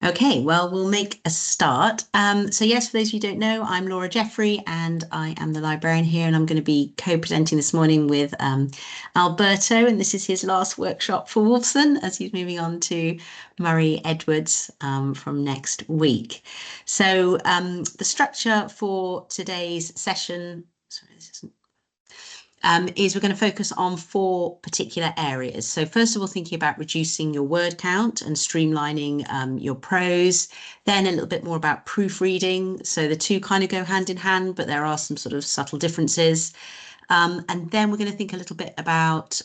Okay, well, we'll make a start. So yes, for those of you who don't know, I'm Laura Jeffrey and I am the librarian here, and I'm going to be co-presenting this morning with Alberto, and this is his last workshop for Wolfson as he's moving on to Murray Edwards from next week. So the structure for today's session, sorry, this isn't is we're going to focus on 4 particular areas. So first of all, thinking about reducing your word count and streamlining your prose, then a little bit more about proofreading. So the two kind of go hand in hand, but there are some sort of subtle differences. And then we're going to think a little bit about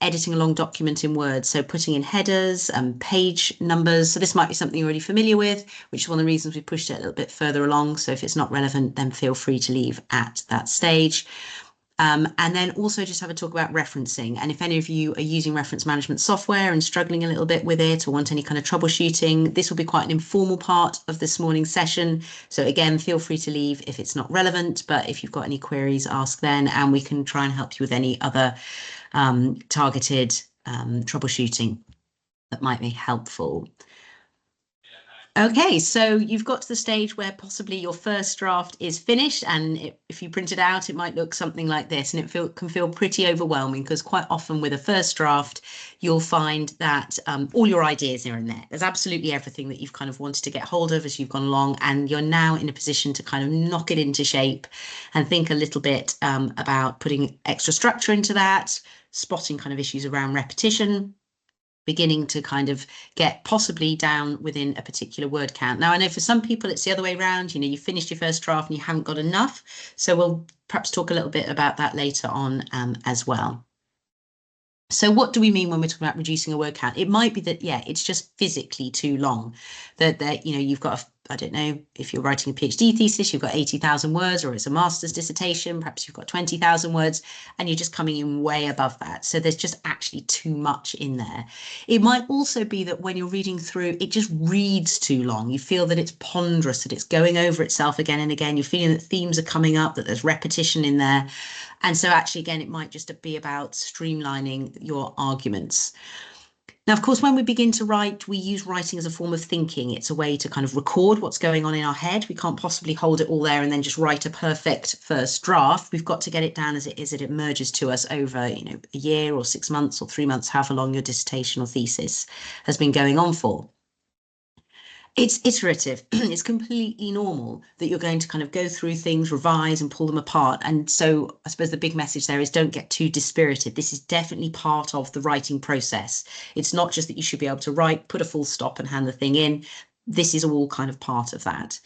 editing a long document in Word. So putting in headers and page numbers. So this might be something you're already familiar with, which is one of the reasons we pushed it a little bit further along. So if it's not relevant, then feel free to leave at that stage. And then also just have a talk about referencing. And if any of you are using reference management software and struggling a little bit with it or want any kind of troubleshooting, this will be quite an informal part of this morning's session. So again, feel free to leave if it's not relevant, but if you've got any queries, ask then, and we can try and help you with any other targeted troubleshooting that might be helpful. Okay, so you've got to the stage where possibly your first draft is finished, and if you print it out, it might look something like this, and it can feel pretty overwhelming because quite often with a first draft, you'll find that all your ideas are in there. There's absolutely everything that you've kind of wanted to get hold of as you've gone along, and you're now in a position to kind of knock it into shape and think a little bit about putting extra structure into that, spotting kind of issues around repetition, beginning to kind of get possibly down within a particular word count. Now, I know for some people it's the other way around. You know, you finished your first draft and you haven't got enough. So we'll perhaps talk a little bit about that later on as well. So what do we mean when we're talking about reducing a word count? It might be that, yeah, it's just physically too long. That you know, you've got I don't know, if you're writing a PhD thesis, you've got 80,000 words, or it's a master's dissertation, perhaps you've got 20,000 words, and you're just coming in way above that. So there's just actually too much in there. It might also be that when you're reading through, it just reads too long. You feel that it's ponderous, that it's going over itself again and again. You're feeling that themes are coming up, that there's repetition in there. And so actually, again, it might just be about streamlining your arguments. Now, of course, when we begin to write, we use writing as a form of thinking. It's a way to kind of record what's going on in our head. We can't possibly hold it all there and then just write a perfect first draft. We've got to get it down as it is. It emerges to us over, you know, a year or 6 months or 3 months, however long your dissertation or thesis has been going on for. It's iterative. It's completely normal that you're going to kind of go through things, revise and pull them apart. And so I suppose the big message there is don't get too dispirited. This is definitely part of the writing process. It's not just that you should be able to write, put a full stop and hand the thing in. This is all kind of part of that.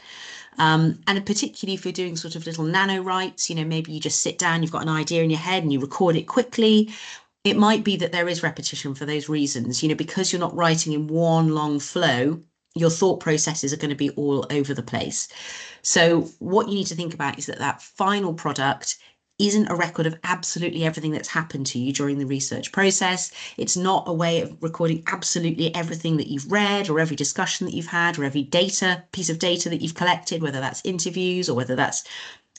And particularly if you're doing sort of little nano writes, you know, maybe you just sit down, you've got an idea in your head and you record it quickly. It might be that there is repetition for those reasons, you know, because you're not writing in one long flow. Your thought processes are going to be all over the place. So what you need to think about is that that final product isn't a record of absolutely everything that's happened to you during the research process. It's not a way of recording absolutely everything that you've read or every discussion that you've had or every piece of data that you've collected, whether that's interviews or whether that's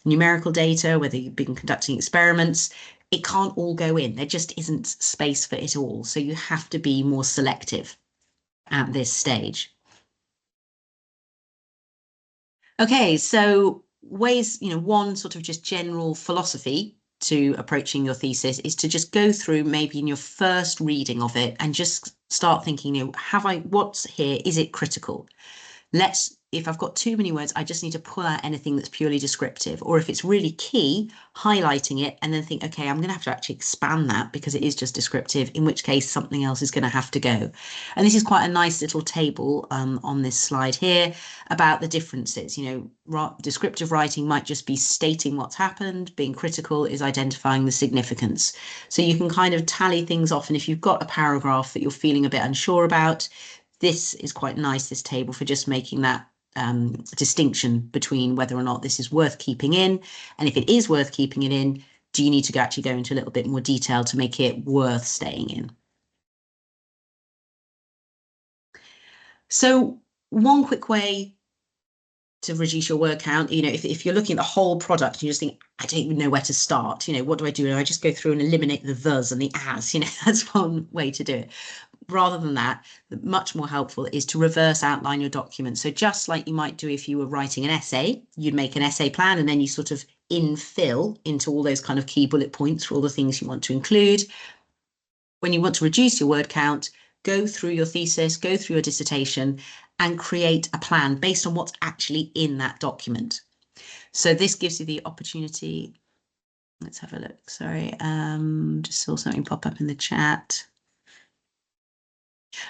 numerical data, whether you've been conducting experiments. It can't all go in. There just isn't space for it all. So you have to be more selective at this stage. Okay, so ways, you know, one sort of just general philosophy to approaching your thesis is to just go through maybe in your first reading of it and just start thinking, you know, what's here? Is it critical? If I've got too many words, I just need to pull out anything that's purely descriptive. Or if it's really key, highlighting it and then think, okay, I'm going to have to actually expand that because it is just descriptive, in which case something else is going to have to go. And this is quite a nice little table on this slide here about the differences. You know, descriptive writing might just be stating what's happened. Being critical is identifying the significance. So you can kind of tally things off. And if you've got a paragraph that you're feeling a bit unsure about, this is quite nice, this table, for just making that distinction between whether or not this is worth keeping in. And if it is worth keeping it in, do you need to actually go into a little bit more detail to make it worth staying in? So one quick way to reduce your word count, you know, if you're looking at the whole product and you just think, I don't even know where to start, you know, what do? And I just go through and eliminate the thes and the as, you know, that's one way to do it. rather than that, much more helpful is to reverse outline your document. So just like you might do if you were writing an essay, you'd make an essay plan and then you sort of infill into all those kind of key bullet points for all the things you want to include. When you want to reduce your word count, go through your thesis, go through your dissertation, and create a plan based on what's actually in that document. So this gives you the opportunity. Let's have a look. Sorry, just saw something pop up in the chat.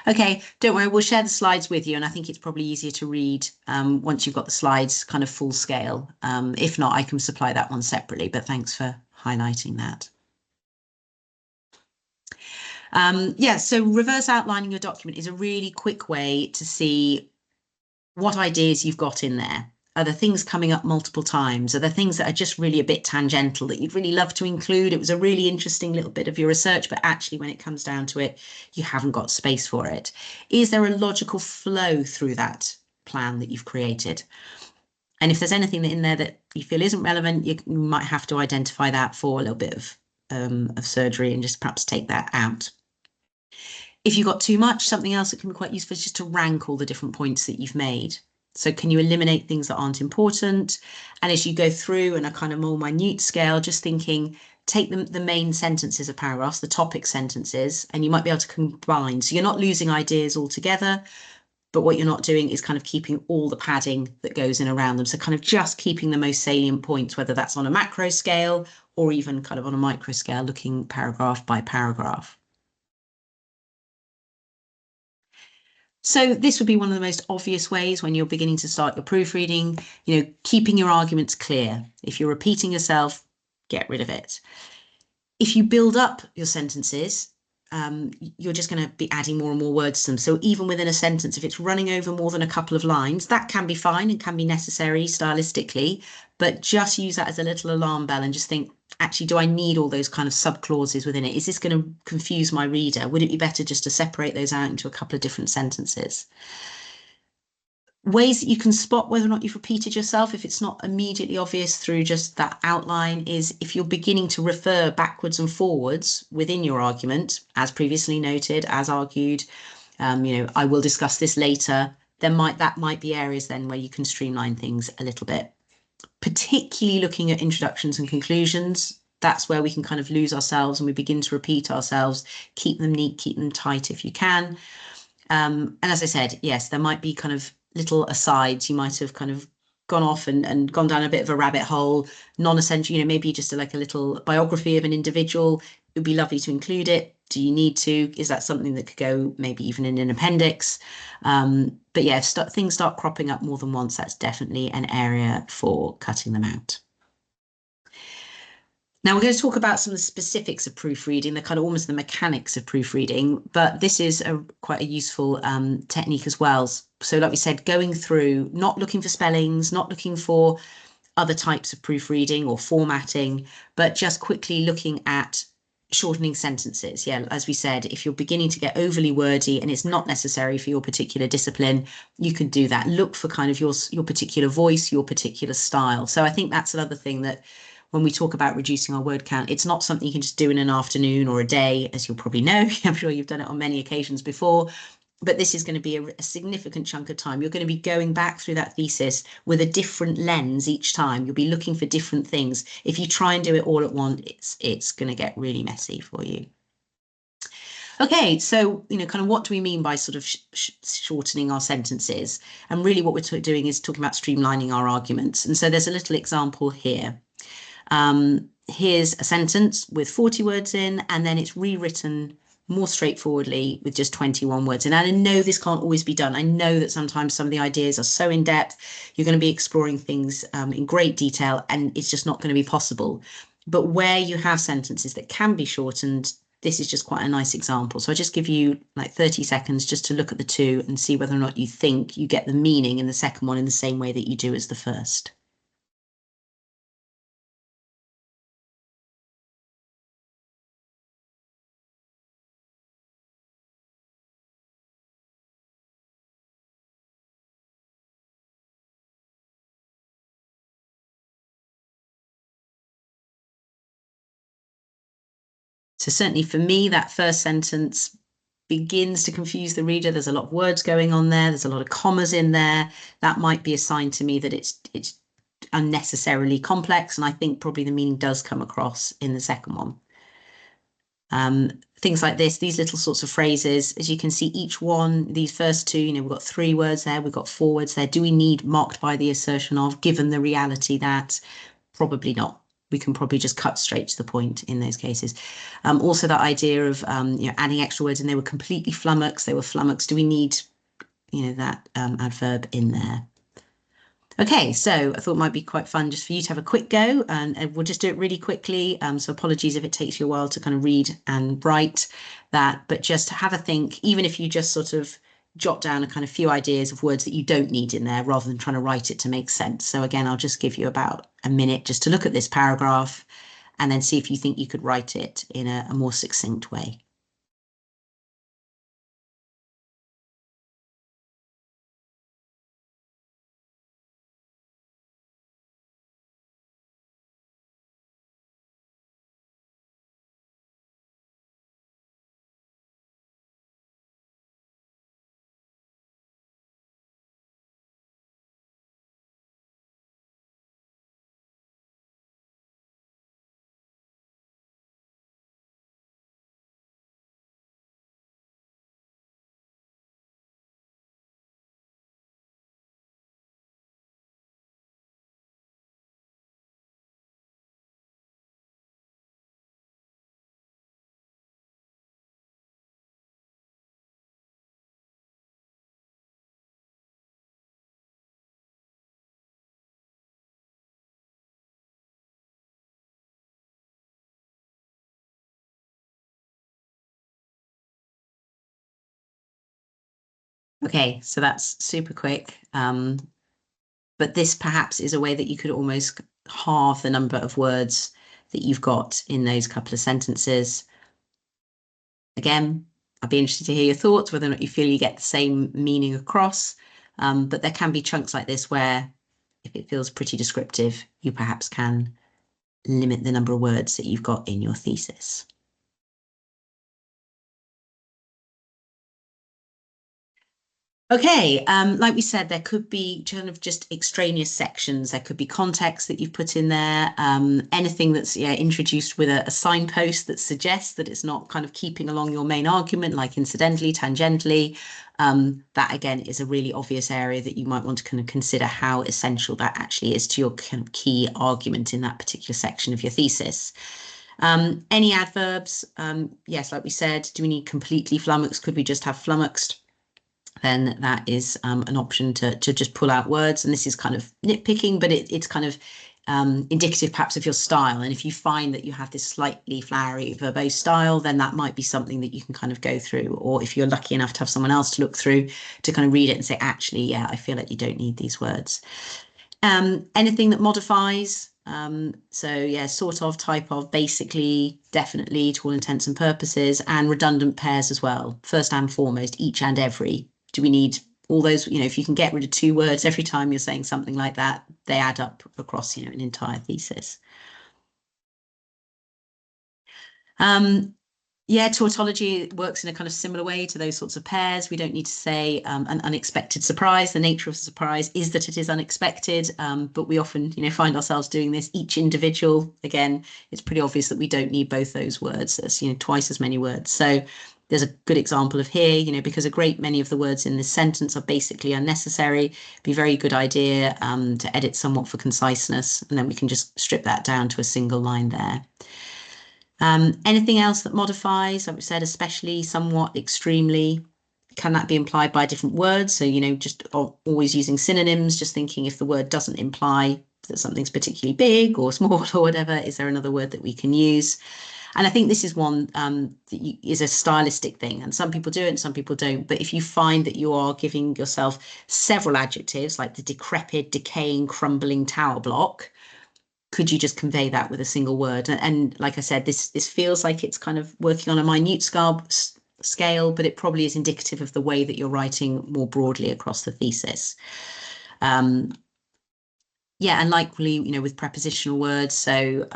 Okay, don't worry, we'll share the slides with you, and I think it's probably easier to read once you've got the slides kind of full scale. If not, I can supply that one separately, but thanks for highlighting that. Yeah, so reverse outlining your document is a really quick way to see what ideas you've got in there. Are there things coming up multiple times? Are there things that are just really a bit tangential that you'd really love to include? It was a really interesting little bit of your research, but actually when it comes down to it, you haven't got space for it. Is there a logical flow through that plan that you've created? And if there's anything in there that you feel isn't relevant, you might have to identify that for a little bit of surgery and just perhaps take that out. If you've got too much, something else that can be quite useful is just to rank all the different points that you've made. So can you eliminate things that aren't important? And as you go through in a kind of more minute scale, just thinking, take the main sentences of paragraphs, the topic sentences, and you might be able to combine. So you're not losing ideas altogether, but what you're not doing is kind of keeping all the padding that goes in around them. So kind of just keeping the most salient points, whether that's on a macro scale or even kind of on a micro scale, looking paragraph by paragraph. So this would be one of the most obvious ways when you're beginning to start your proofreading, keeping your arguments clear. If you're repeating yourself, get rid of it. If you build up your sentences, you're just going to be adding more and more words to them. So even within a sentence, if it's running over more than a couple of lines, that can be fine and can be necessary stylistically, but just use that as a little alarm bell and just think, actually, do I need all those kind of subclauses within it? Is this going to confuse my reader? Would it be better just to separate those out into a couple of different sentences? Ways that you can spot whether or not you've repeated yourself, if it's not immediately obvious through just that outline, is if you're beginning to refer backwards and forwards within your argument, as previously noted, as argued, I will discuss this later, then that might be areas then where you can streamline things a little bit. Particularly looking at introductions and conclusions, that's where we can kind of lose ourselves and we begin to repeat ourselves. Keep them neat, keep them tight if you can. And as I said, yes, there might be kind of little asides. You might have kind of gone off and gone down a bit of a rabbit hole, non-essential, maybe just like a little biography of an individual. It would be lovely to include it. Do you need to? Is that something that could go maybe even in an appendix? But yeah, if things start cropping up more than once, that's definitely an area for cutting them out. Now we're going to talk about some of the specifics of proofreading, the kind of almost the mechanics of proofreading, but this is quite a useful technique as well. So like we said, going through, not looking for spellings, not looking for other types of proofreading or formatting, but just quickly looking at shortening sentences. Yeah, as we said, if you're beginning to get overly wordy and it's not necessary for your particular discipline, you can do that. Look for kind of your particular voice, your particular style. So I think that's another thing that when we talk about reducing our word count, it's not something you can just do in an afternoon or a day, as you'll probably know. I'm sure you've done it on many occasions before. But this is going to be a significant chunk of time. You're going to be going back through that thesis with a different lens each time. You'll be looking for different things. If you try and do it all at once, it's going to get really messy for you. Okay, so, kind of what do we mean by sort of shortening our sentences? And really what we're doing is talking about streamlining our arguments. And so there's a little example here. Here's a sentence with 40 words in, and then it's rewritten more straightforwardly with just 21 words. And I know this can't always be done. I know that sometimes some of the ideas are so in depth, you're going to be exploring things in great detail, and it's just not going to be possible. But where you have sentences that can be shortened, this is just quite a nice example. So I just give you like 30 seconds just to look at the two and see whether or not you think you get the meaning in the second one in the same way that you do as the first. So certainly for me, that first sentence begins to confuse the reader, there's a lot of words going on there, there's a lot of commas in there, that might be a sign to me that it's unnecessarily complex, and I think probably the meaning does come across in the second one. Things like this, these little sorts of phrases, as you can see, each one, these first two, we've got 3 words there, we've got 4 words there. Do we need marked by the assertion of, given the reality that? Probably not. We can probably just cut straight to the point in those cases. Also that idea of adding extra words, and they were completely flummoxed. They were flummoxed. Do we need that adverb in there? Okay, so I thought it might be quite fun just for you to have a quick go, and we'll just do it really quickly. So apologies if it takes you a while to kind of read and write that, but just have a think, even if you just sort of jot down a kind of few ideas of words that you don't need in there rather than trying to write it to make sense. So again, I'll just give you about a minute just to look at this paragraph and then see if you think you could write it in a more succinct way. Okay, so that's super quick. But this perhaps is a way that you could almost halve the number of words that you've got in those couple of sentences. Again, I'd be interested to hear your thoughts, whether or not you feel you get the same meaning across. But there can be chunks like this where, if it feels pretty descriptive, you perhaps can limit the number of words that you've got in your thesis. Okay, like we said, there could be kind of just extraneous sections. There could be context that you've put in there, anything that's introduced with a signpost that suggests that it's not kind of keeping along your main argument, like incidentally, tangentially. That again is a really obvious area that you might want to kind of consider how essential that actually is to your kind of key argument in that particular section of your thesis. Any adverbs, yes, like we said, do we need completely flummoxed? Could we just have flummoxed? Then that is an option to just pull out words. And this is kind of nitpicking, but it's kind of indicative perhaps of your style. And if you find that you have this slightly flowery verbose style, then that might be something that you can kind of go through. Or if you're lucky enough to have someone else to look through to kind of read it and say, actually, yeah, I feel like you don't need these words. Anything that modifies. So yeah, sort of, type of, basically, definitely, to all intents and purposes, and redundant pairs as well. First and foremost, each and every. Do we need all those? If you can get rid of 2 words every time you're saying something like that, they add up across, an entire thesis. Yeah, tautology works in a kind of similar way to those sorts of pairs. We don't need to say an unexpected surprise. The nature of the surprise is that it is unexpected, but we often, find ourselves doing this. Each individual, again, it's pretty obvious that we don't need both those words. There's, twice as many words. So there's a good example of here, because a great many of the words in this sentence are basically unnecessary. It'd be a very good idea to edit somewhat for conciseness, and then we can just strip that down to a single line there. Anything else that modifies, like we said, especially, somewhat, extremely, can that be implied by different words? So, just always using synonyms, just thinking if the word doesn't imply that something's particularly big or small or whatever, is there another word that we can use? And I think this is one that is a stylistic thing, and some people do it and some people don't. But if you find that you are giving yourself several adjectives, like the decrepit, decaying, crumbling tower block, could you just convey that with a single word? And like I said, this feels like it's kind of working on a minute scale, but it probably is indicative of the way that you're writing more broadly across the thesis. Yeah, and likely, with prepositional words, so,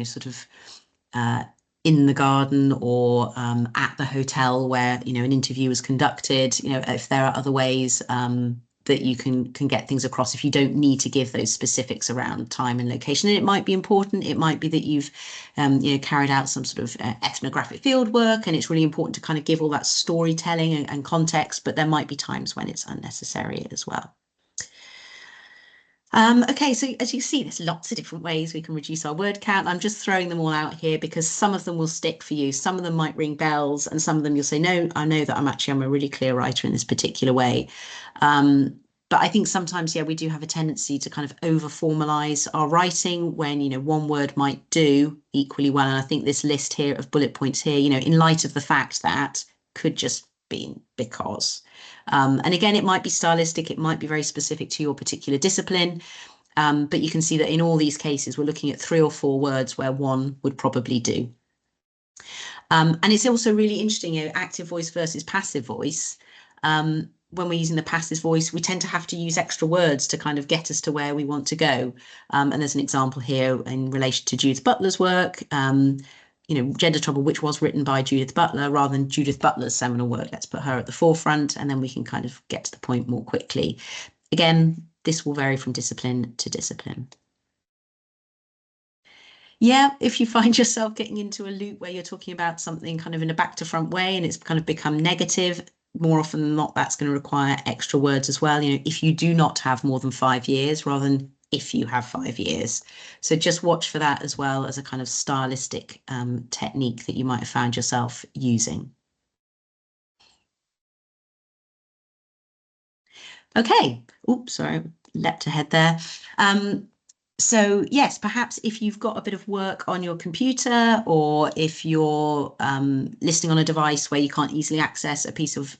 sort of in the garden or at the hotel where, you know, an interview was conducted, you know, if there are other ways that you can get things across if you don't need to give those specifics around time and location. And it might be important. It might be that you've, you know, carried out some sort of ethnographic field work, and it's really important to kind of give all that storytelling and context, but there might be times when it's unnecessary as well. Okay, so as you see, there's lots of different ways we can reduce our word count. I'm just throwing them all out here because some of them will stick for you. Some of them might ring bells, and some of them you'll say, no, I know that I'm a really clear writer in this particular way. But I think sometimes, yeah, we do have a tendency to kind of over formalize our writing when, you know, one word might do equally well. And I think this list here of bullet points here, you know, in light of the fact that could just be because. And again, it might be stylistic, it might be very specific to your particular discipline, but you can see that in all these cases, we're looking at 3 or 4 words where one would probably do. And it's also really interesting, you know, active voice versus passive voice. When we're using the passive voice, we tend to have to use extra words to kind of get us to where we want to go. And there's an example here in relation to Judith Butler's work. You know, Gender Trouble, which was written by Judith Butler, rather than Judith Butler's seminal work. Let's put her at the forefront, and then we can kind of get to the point more quickly. Again, this will vary from discipline to discipline. Yeah, if you find yourself getting into a loop where you're talking about something kind of in a back to front way and it's kind of become negative, more often than not, that's going to require extra words as well. You know, if you do not have more than 5 years rather than if you have 5 years. So just watch for that as well as a kind of stylistic technique that you might have found yourself using. Okay. Oops, sorry, leapt ahead there. So yes, perhaps if you've got a bit of work on your computer, or if you're listening on a device where you can't easily access a piece of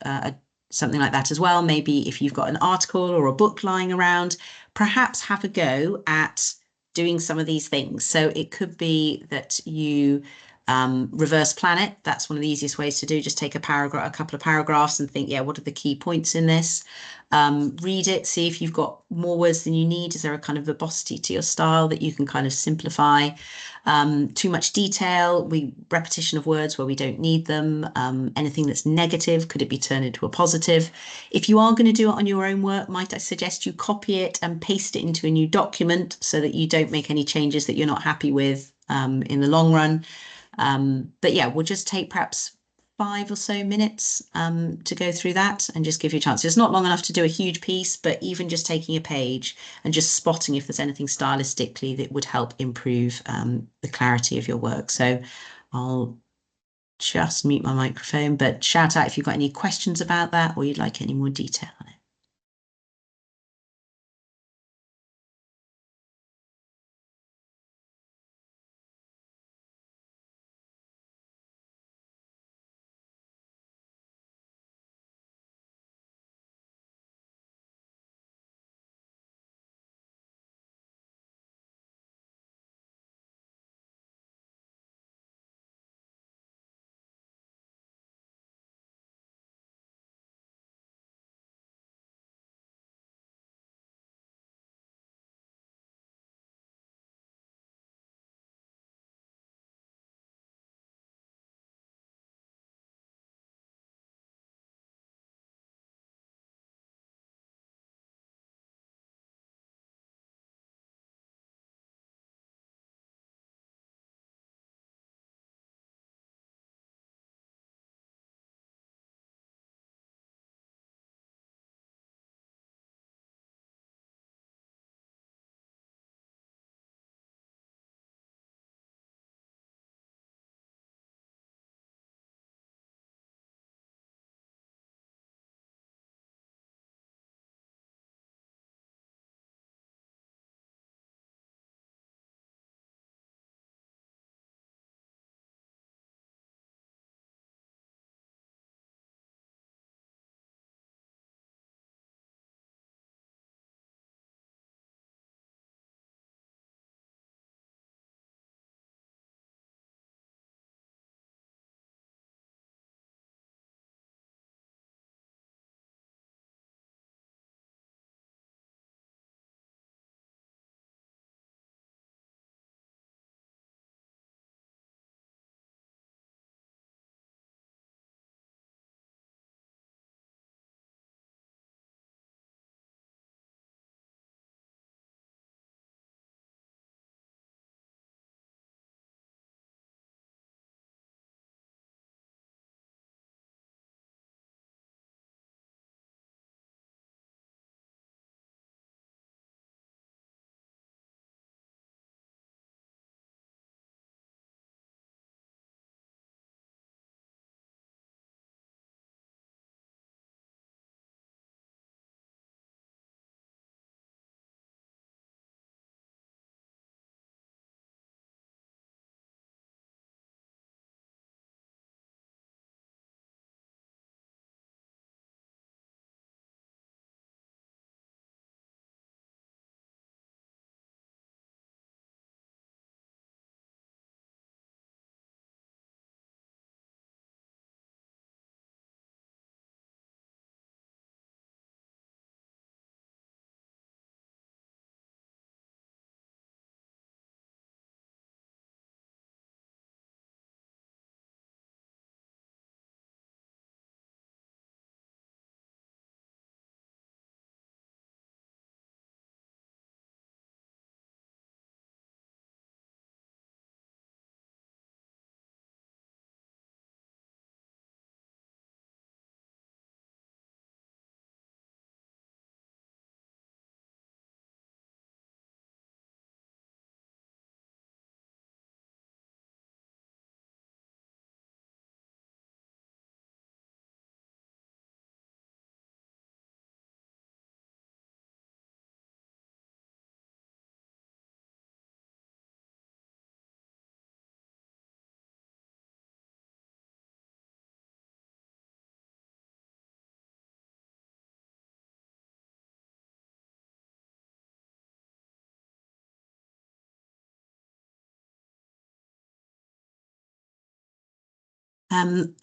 something like that as well, maybe if you've got an article or a book lying around, perhaps have a go at doing some of these things. So it could be that you reverse plan it. That's one of the easiest ways to do. Just take a paragraph, a couple of paragraphs, and think, yeah, what are the key points in this? Read it, see if you've got more words than you need. Is there a kind of verbosity to your style that you can kind of simplify? Too much detail, repetition of words where we don't need them. Anything that's negative, could it be turned into a positive? If you are going to do it on your own work, might I suggest you copy it and paste it into a new document so that you don't make any changes that you're not happy with in the long run. But yeah, we'll just take perhaps 5 or so minutes to go through that and just give you a chance. It's not long enough to do a huge piece, but even just taking a page and just spotting if there's anything stylistically that would help improve the clarity of your work. So I'll just mute my microphone, but shout out if you've got any questions about that or you'd like any more detail on it.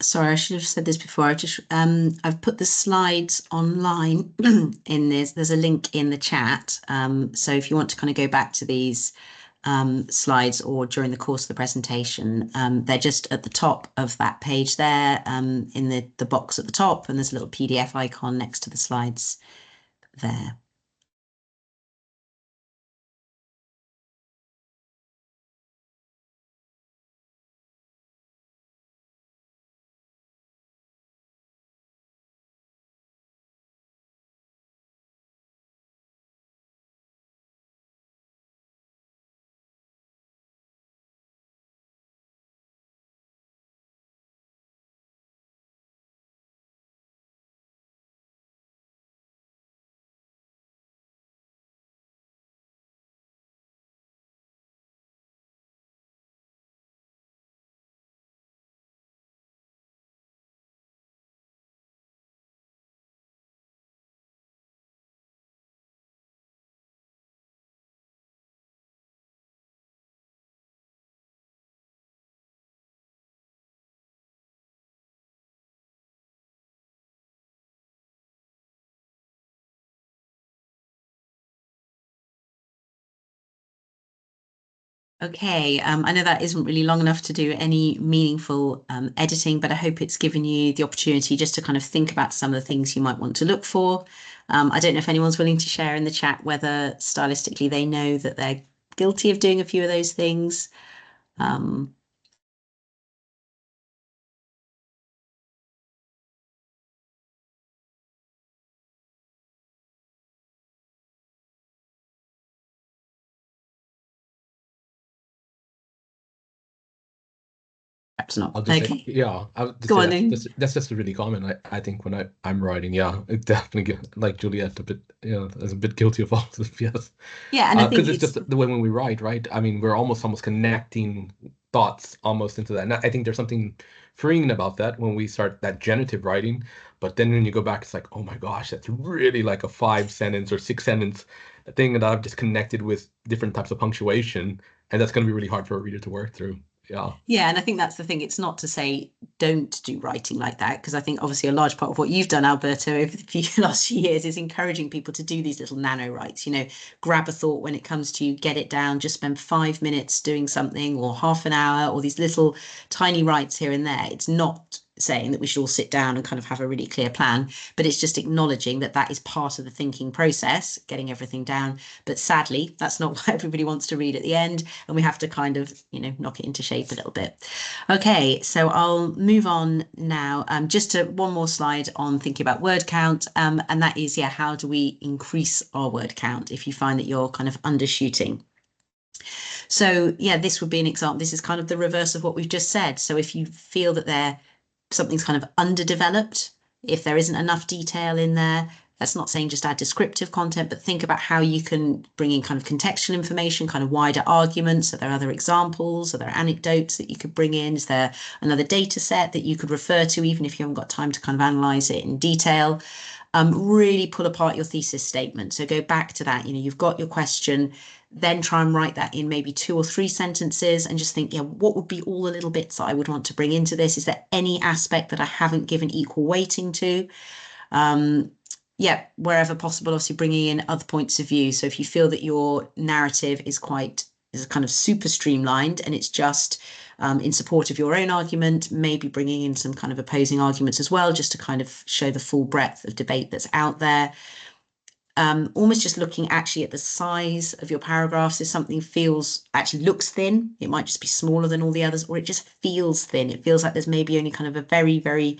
Sorry, I should have said this before. I've put the slides online in this. There's a link in the chat. So if you want to kind of go back to these slides or during the course of the presentation, they're just at the top of that page there, in the box at the top, and there's a little PDF icon next to the slides there. Okay, I know that isn't really long enough to do any meaningful editing, but I hope it's given you the opportunity just to kind of think about some of the things you might want to look for. I don't know if anyone's willing to share in the chat whether stylistically they know that they're guilty of doing a few of those things. Perhaps not. I'll just say, Okay, yeah, I would just go say on then. that's just really common. I think when I'm writing, yeah, it definitely like Juliet a bit, is a bit guilty of all of this, yes. Yeah, and I think Because it's it's just the way when we write, right? I mean, we're almost connecting thoughts almost into that. And I think there's something freeing about that when we start that genitive writing. But then when you go back, it's like, oh my gosh, that's really like a 5 sentence or 6 sentence thing that I've just connected with different types of punctuation, and that's going to be really hard for a reader to work through. Yeah. Yeah, and I think that's the thing. It's not to say don't do writing like that, because I think obviously a large part of what you've done, Alberto, over the last few years is encouraging people to do these little nano writes. Grab a thought when it comes to you, get it down, just spend 5 minutes doing something or half an hour, or these little tiny writes here and there. It's not saying that we should all sit down and kind of have a really clear plan, but it's just acknowledging that that is part of the thinking process, getting everything down. But sadly, that's not what everybody wants to read at the end, and we have to kind of, knock it into shape a little bit. Okay, so I'll move on now, just to one more slide on thinking about word count, and that is, how do we increase our word count if you find that you're kind of undershooting? So this would be an example. This is kind of the reverse of what we've just said. So if you feel that something's kind of underdeveloped, if there isn't enough detail in there, that's not saying just add descriptive content, but think about how you can bring in kind of contextual information, kind of wider arguments. Are there other examples? Are there anecdotes that you could bring in? Is there another data set that you could refer to, even if you haven't got time to kind of analyze it in detail? Really pull apart your thesis statement. So go back to that. You've got your question, then try and write that in maybe 2 or 3 sentences and just think, what would be all the little bits that I would want to bring into this? Is there any aspect that I haven't given equal weighting to? Wherever possible, obviously bringing in other points of view. So if you feel that your narrative is kind of super streamlined and it's just in support of your own argument, maybe bringing in some kind of opposing arguments as well, just to kind of show the full breadth of debate that's out there. Almost just looking actually at the size of your paragraphs. If something looks thin, it might just be smaller than all the others, or it just feels thin. It feels like there's maybe only kind of a very, very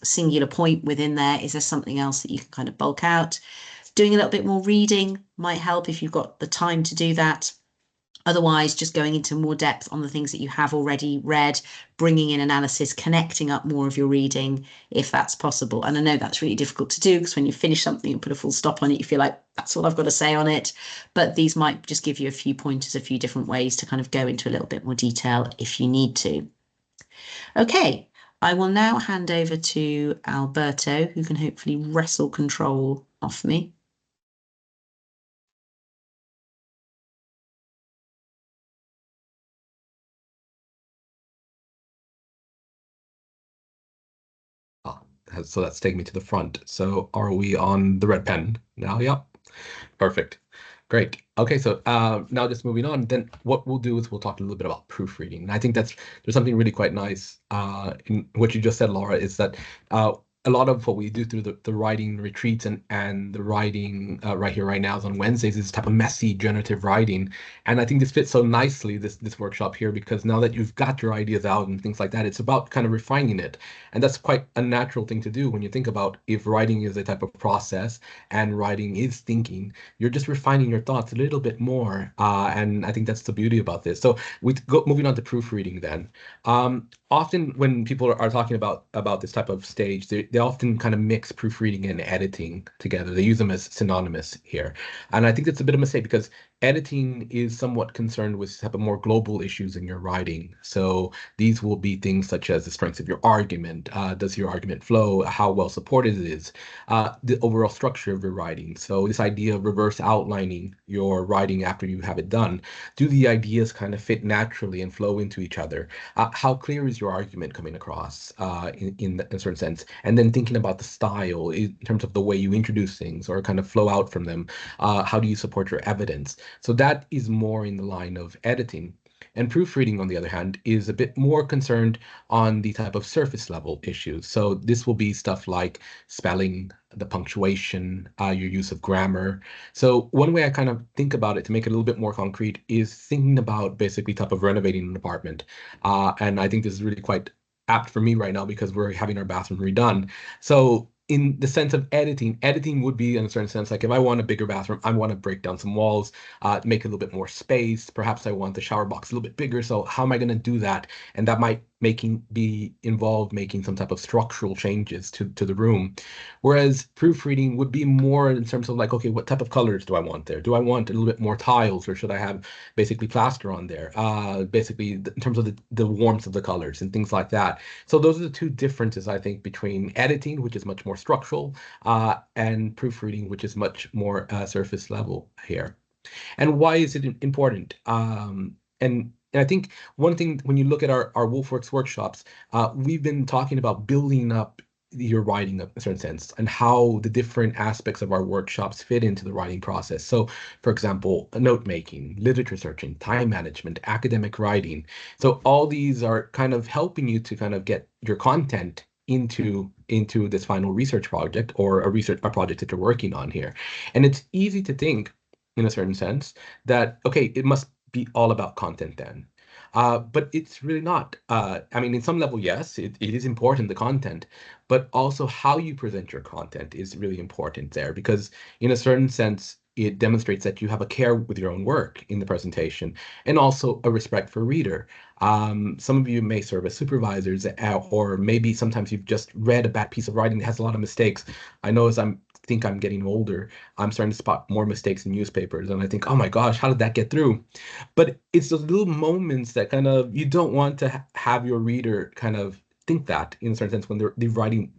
singular point within there. Is there something else that you can kind of bulk out? Doing a little bit more reading might help if you've got the time to do that. Otherwise, just going into more depth on the things that you have already read, bringing in analysis, connecting up more of your reading, if that's possible. And I know that's really difficult to do, because when you finish something and put a full stop on it, you feel like that's all I've got to say on it. But these might just give you a few pointers, a few different ways to kind of go into a little bit more detail if you need to. Okay, I will now hand over to Alberto, who can hopefully wrestle control off me. So that's taking me to the front. So are we on the red pen now? Yep. Perfect. Great. Okay, so now just moving on, then what we'll do is we'll talk a little bit about proofreading. And I think there's something really quite nice in what you just said, Laura, is that a lot of what we do through the writing retreats and the writing right here, right now is on Wednesdays, is this type of messy generative writing. And I think this fits so nicely, this workshop here, because now that you've got your ideas out and things like that, it's about kind of refining it. And that's quite a natural thing to do when you think about if writing is a type of process and writing is thinking, you're just refining your thoughts a little bit more. And I think that's the beauty about this. So moving on to proofreading then. Often when people are talking about this type of stage, they often kind of mix proofreading and editing together. They use them as synonymous here. And I think that's a bit of a mistake because editing is somewhat concerned with type of more global issues in your writing. So these will be things such as the strengths of your argument. Does your argument flow? How well supported it is? The overall structure of your writing. So this idea of reverse outlining your writing after you have it done. Do the ideas kind of fit naturally and flow into each other? How clear is your argument coming across in a certain sense? And then thinking about the style in terms of the way you introduce things or kind of flow out from them. How do you support your evidence? So that is more in the line of editing. And proofreading, on the other hand, is a bit more concerned on the type of surface level issues. So this will be stuff like spelling, the punctuation, your use of grammar. So one way I kind of think about it to make it a little bit more concrete is thinking about basically type of renovating an apartment. And I think this is really quite apt for me right now because we're having our bathroom redone. So in the sense of editing would be in a certain sense, like if I want a bigger bathroom, I want to break down some walls, make a little bit more space. Perhaps I want the shower box a little bit bigger. So how am I going to do that? And that might be involved making some type of structural changes to the room. Whereas proofreading would be more in terms of like, okay, what type of colors do I want there? Do I want a little bit more tiles or should I have basically plaster on there? Basically in terms of the warmth of the colors and things like that. So those are the two differences, I think, between editing, which is much more structural, and proofreading, which is much more surface level here. And why is it important? And I think one thing, when you look at our WolfWorks workshops, we've been talking about building up your writing in a certain sense and how the different aspects of our workshops fit into the writing process. So, for example, note making, literature searching, time management, academic writing. So all these are kind of helping you to kind of get your content into this final research project or a project that you're working on here. And it's easy to think in a certain sense that, okay, it must be all about content then. But it's really not. I mean, in some level, yes, it is important, the content, but also how you present your content is really important there because in a certain sense, it demonstrates that you have a care with your own work in the presentation and also a respect for reader. Some of you may serve as supervisors or maybe sometimes you've just read a bad piece of writing that has a lot of mistakes. I know as I'm getting older, I'm starting to spot more mistakes in newspapers and I think, oh my gosh, how did that get through? But it's those little moments that kind of you don't want to have your reader kind of think that in a certain sense when they're writing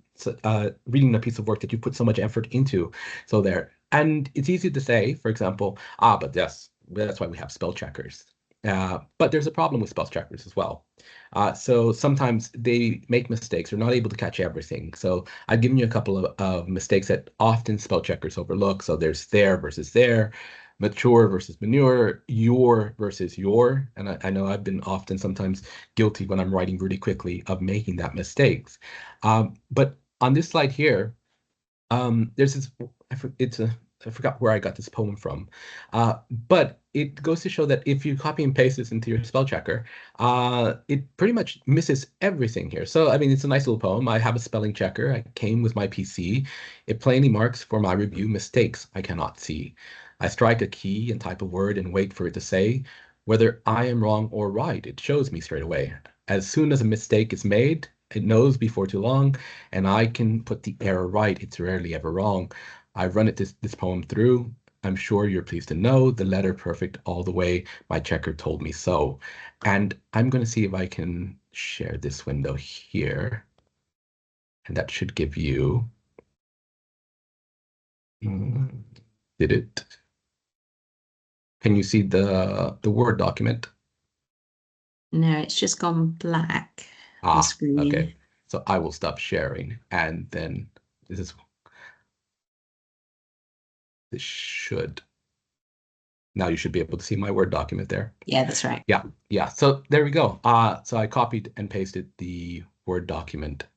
reading a piece of work that you put so much effort into. So there. And it's easy to say, for example, but yes, that's why we have spell checkers. But there's a problem with spell checkers as well. So sometimes they make mistakes. They're not able to catch everything. So I've given you a couple of mistakes that often spell checkers overlook. So there's there versus there, mature versus manure, your versus your. And I know I've been often sometimes guilty when I'm writing really quickly of making that mistakes. But on this slide here, there's this, I forgot where I got this poem from, but it goes to show that if you copy and paste this into your spell checker, it pretty much misses everything here. So, I mean, it's a nice little poem. I have a spelling checker. I came with my PC. It plainly marks for my review mistakes I cannot see. I strike a key and type a word and wait for it to say whether I am wrong or right. It shows me straight away. As soon as a mistake is made, it knows before too long, and I can put the error right. It's rarely ever wrong. I've run this poem through. I'm sure you're pleased to know the letter perfect all the way. My checker told me so. And I'm going to see if I can share this window here. And that should give you, did it? Can you see the Word document? No, it's just gone black on screen. Okay. So I will stop sharing, and then this should, now you should be able to see my Word document there. Yeah, that's right. Yeah. So there we go. So I copied and pasted the Word document,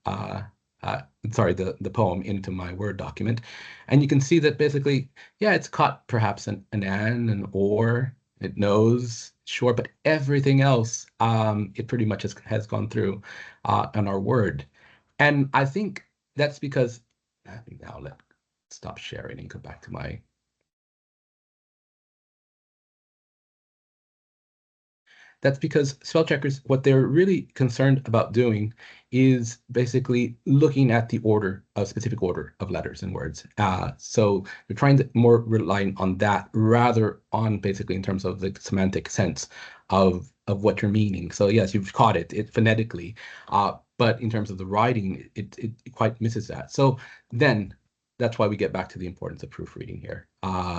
sorry, the poem into my Word document. And you can see that basically, yeah, it's caught perhaps an an or, it knows, sure, but everything else, it pretty much has gone through on our Word. And I think that's because, I think now let's stop sharing and go back to my, that's because spell checkers, what they're really concerned about doing is basically looking at the order, a specific order of letters and words. So they're trying to more rely on that rather on basically in terms of the semantic sense of what you're meaning. So yes, you've caught it phonetically, but in terms of the writing, it quite misses that. So then that's why we get back to the importance of proofreading here.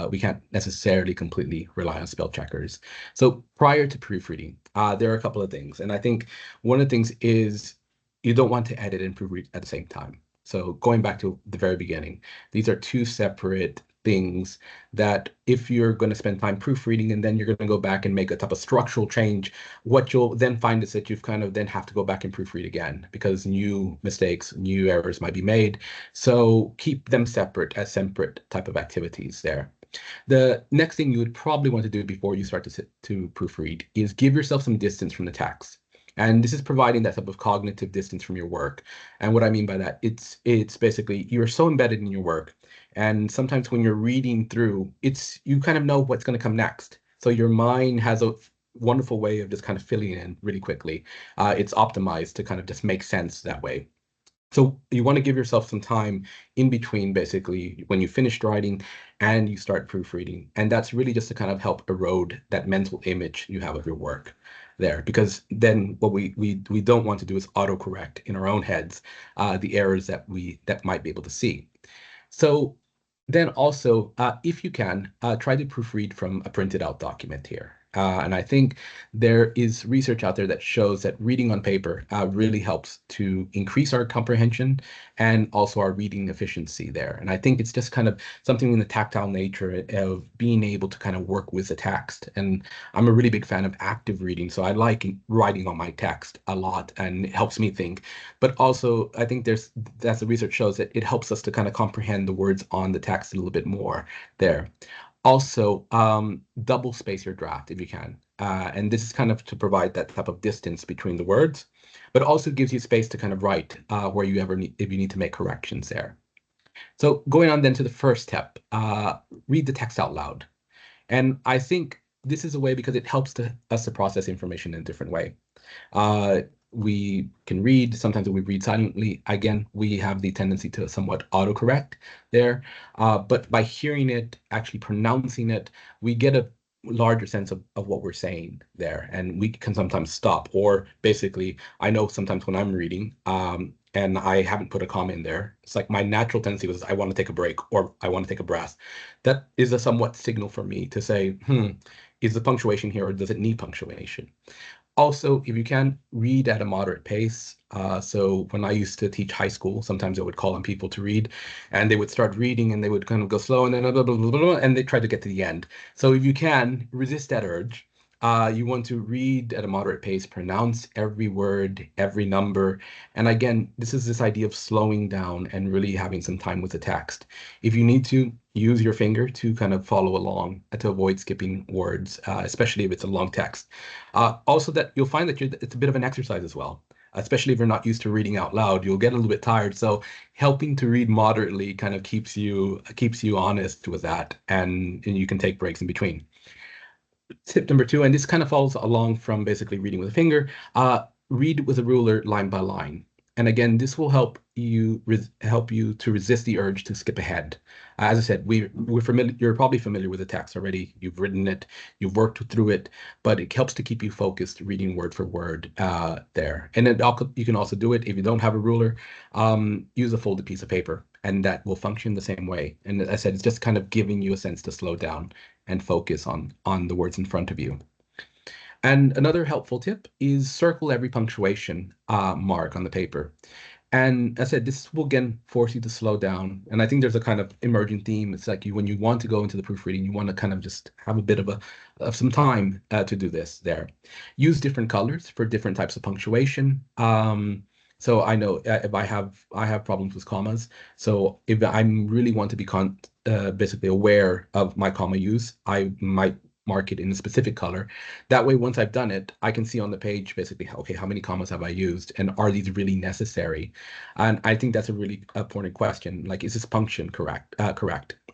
We can't necessarily completely rely on spell checkers. So prior to proofreading, there are a couple of things. And I think one of the things is you don't want to edit and proofread at the same time. So going back to the very beginning, these are two separate things that if you're going to spend time proofreading and then you're going to go back and make a type of structural change, what you'll then find is that you've kind of then have to go back and proofread again because new mistakes, new errors might be made. So keep them separate as separate type of activities there. The next thing you would probably want to do before you start to proofread is give yourself some distance from the text. And this is providing that type of cognitive distance from your work. And what I mean by that, it's basically you're so embedded in your work. And sometimes when you're reading through, you kind of know what's going to come next. So your mind has a wonderful way of just kind of filling in really quickly. It's optimized to kind of just make sense that way. So you want to give yourself some time in between, basically, when you finished writing and you start proofreading. And that's really just to kind of help erode that mental image you have of your work there. Because then what we don't want to do is autocorrect in our own heads the errors that might be able to see. So then also, if you can, try to proofread from a printed out document here. And I think there is research out there that shows that reading on paper really helps to increase our comprehension and also our reading efficiency there. And I think it's just kind of something in the tactile nature of being able to kind of work with the text. And I'm a really big fan of active reading, so I like writing on my text a lot, and it helps me think. But also, I think that's the research shows that it helps us to kind of comprehend the words on the text a little bit more there. Also, double space your draft if you can. And this is kind of to provide that type of distance between the words, but also gives you space to kind of write where you ever need, if you need to make corrections there. So going on then to the first step, read the text out loud. And I think this is a way because it helps us to process information in a different way. We can read, sometimes we read silently. Again, we have the tendency to somewhat autocorrect there. But by hearing it, actually pronouncing it, we get a larger sense of what we're saying there. And we can sometimes stop. Or basically, I know sometimes when I'm reading, and I haven't put a comma in there, it's like my natural tendency was I want to take a break or I want to take a breath. That is a somewhat signal for me to say, is the punctuation here or does it need punctuation? Also, if you can, read at a moderate pace. So when I used to teach high school, sometimes I would call on people to read, and they would start reading, and they would kind of go slow, and then blah, blah, blah, blah, blah, and they try to get to the end. So if you can, resist that urge. You want to read at a moderate pace, pronounce every word, every number. And again, this is this idea of slowing down and really having some time with the text. If you need to, use your finger to kind of follow along to avoid skipping words, especially if it's a long text. Also, that you'll find that it's a bit of an exercise as well, especially if you're not used to reading out loud. You'll get a little bit tired. So helping to read moderately kind of keeps you honest with that, and you can take breaks in between. Tip number 2, and this kind of follows along from basically reading with a finger, read with a ruler line by line. And again, this will help you to resist the urge to skip ahead. As I said, we're familiar. You're probably familiar with the text already. You've written it, you've worked through it, but it helps to keep you focused, reading word for word there. And then you can also do it if you don't have a ruler. Use a folded piece of paper, and that will function the same way. And as I said, it's just kind of giving you a sense to slow down and focus on the words in front of you. And another helpful tip is circle every punctuation mark on the paper. And as I said, this will again force you to slow down. And I think there's a kind of emerging theme. It's like when you want to go into the proofreading, you want to kind of just have a bit of some time to do this there. Use different colors for different types of punctuation. So I know if I have problems with commas. So if I really want to be basically aware of my comma use, I might mark it in a specific color. That way, once I've done it, I can see on the page basically, okay, how many commas have I used, and are these really necessary? And I think that's a really important question. Like, is this function correct,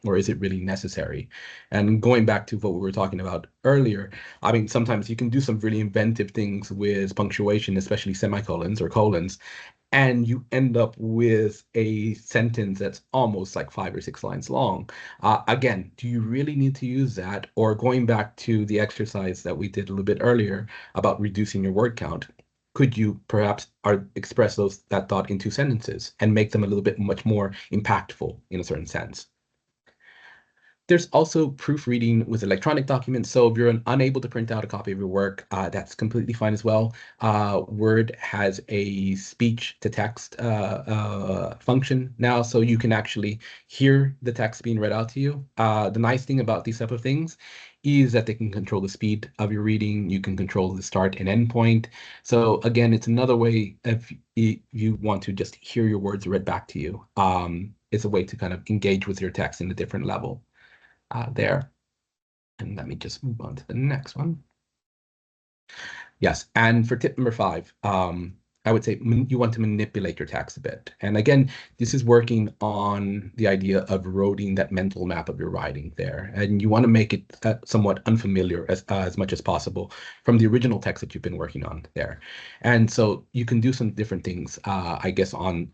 or is it really necessary? And going back to what we were talking about earlier, I mean, sometimes you can do some really inventive things with punctuation, especially semicolons or colons, and you end up with a sentence that's almost like 5 or 6 lines long. Again, do you really need to use that? Or going back to the exercise that we did a little bit earlier about reducing your word count, could you perhaps express that thought in 2 sentences and make them a little bit much more impactful in a certain sense? There's also proofreading with electronic documents. So if you're unable to print out a copy of your work, that's completely fine as well. Word has a speech to text function now, so you can actually hear the text being read out to you. The nice thing about these type of things is that they can control the speed of your reading. You can control the start and end point. So again, it's another way if you want to just hear your words read back to you. It's a way to kind of engage with your text in a different level. There. And let me just move on to the next one. Yes, and for tip number 5, I would say you want to manipulate your text a bit. And again, this is working on the idea of eroding that mental map of your writing there. And you want to make it somewhat unfamiliar as much as possible from the original text that you've been working on there. And so you can do some different things, I guess, on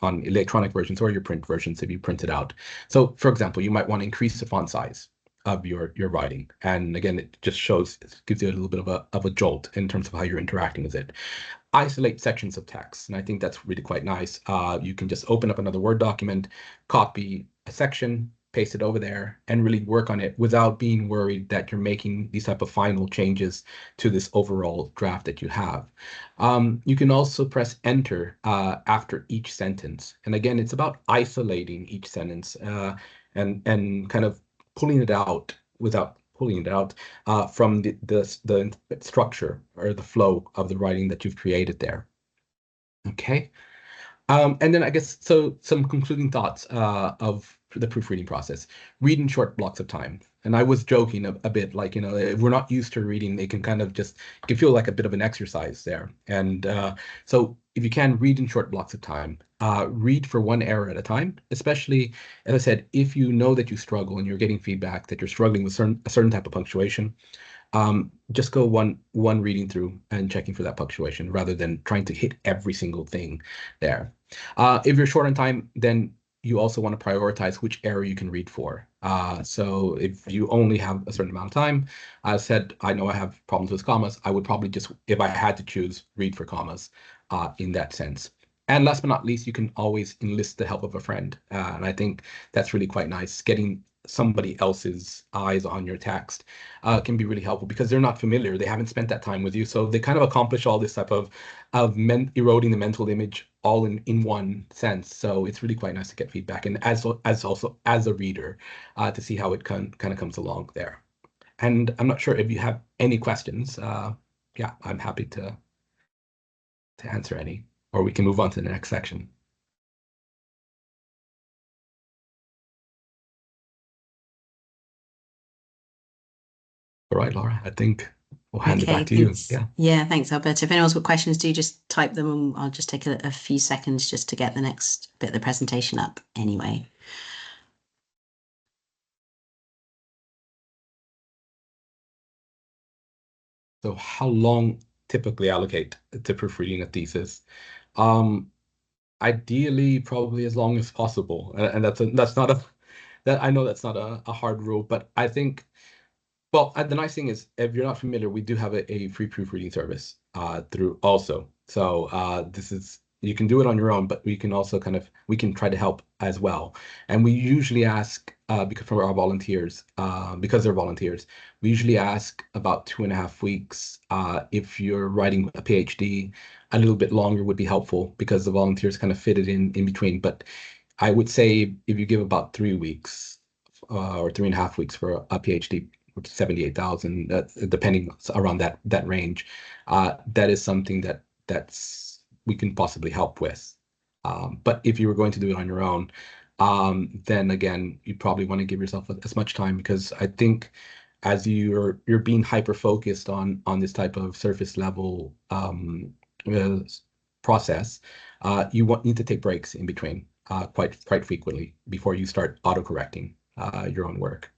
electronic versions or your print versions if you print it out. So for example, you might want to increase the font size of your writing. And again, it just gives you a little bit of a jolt in terms of how you're interacting with it. Isolate sections of text, and I think that's really quite nice. You can just open up another Word document, copy a section, paste it over there, and really work on it without being worried that you're making these type of final changes to this overall draft that you have. You can also press Enter after each sentence. And again, it's about isolating each sentence and kind of pulling it out without pulling it out from the structure or the flow of the writing that you've created there. Okay. And then I guess, so some concluding thoughts of the proofreading process. Read in short blocks of time. And I was joking a bit, like, if we're not used to reading, it can kind of it can feel like a bit of an exercise there. And so if you can, read in short blocks of time. Read for one error at a time, especially, as I said, if you know that you struggle and you're getting feedback that you're struggling with a certain type of punctuation, just go one reading through and checking for that punctuation rather than trying to hit every single thing there. If you're short on time, then you also want to prioritize which area you can read for. So if you only have a certain amount of time, I said, I know I have problems with commas. I would probably just, if I had to choose, read for commas in that sense. And last but not least, you can always enlist the help of a friend. And I think that's really quite nice. Getting somebody else's eyes on your text can be really helpful because they're not familiar. They haven't spent that time with you. So they kind of accomplish all this type of eroding the mental image all in one sense. So it's really quite nice to get feedback, and also as a reader to see how it kind of comes along there. And I'm not sure if you have any questions. Yeah, I'm happy to answer any, or we can move on to the next section. All right, Laura, I think we'll hand it back to you. Yeah, thanks, Albert. If anyone's got questions, do just type them, and I'll just take a few seconds just to get the next bit of the presentation up anyway. So how long typically allocate to proofreading a thesis? Ideally, probably as long as possible. And that's not I know that's not a hard rule, but I think, well, the nice thing is, if you're not familiar, we do have a free proofreading service through also. So you can do it on your own, but we can also we can try to help as well. And we usually ask because from our volunteers, because they're volunteers, we usually ask about 2.5 weeks. If you're writing a PhD, a little bit longer would be helpful because the volunteers kind of fit it in between. But I would say if you give about 3 weeks or 3.5 weeks for a PhD, which is 78,000, depending around that range, that is something that's we can possibly help with. But if you were going to do it on your own, then again, you probably want to give yourself as much time, because I think as you're being hyper focused on this type of surface level uh, process, you need to take breaks in between quite frequently before you start auto-correcting your own work.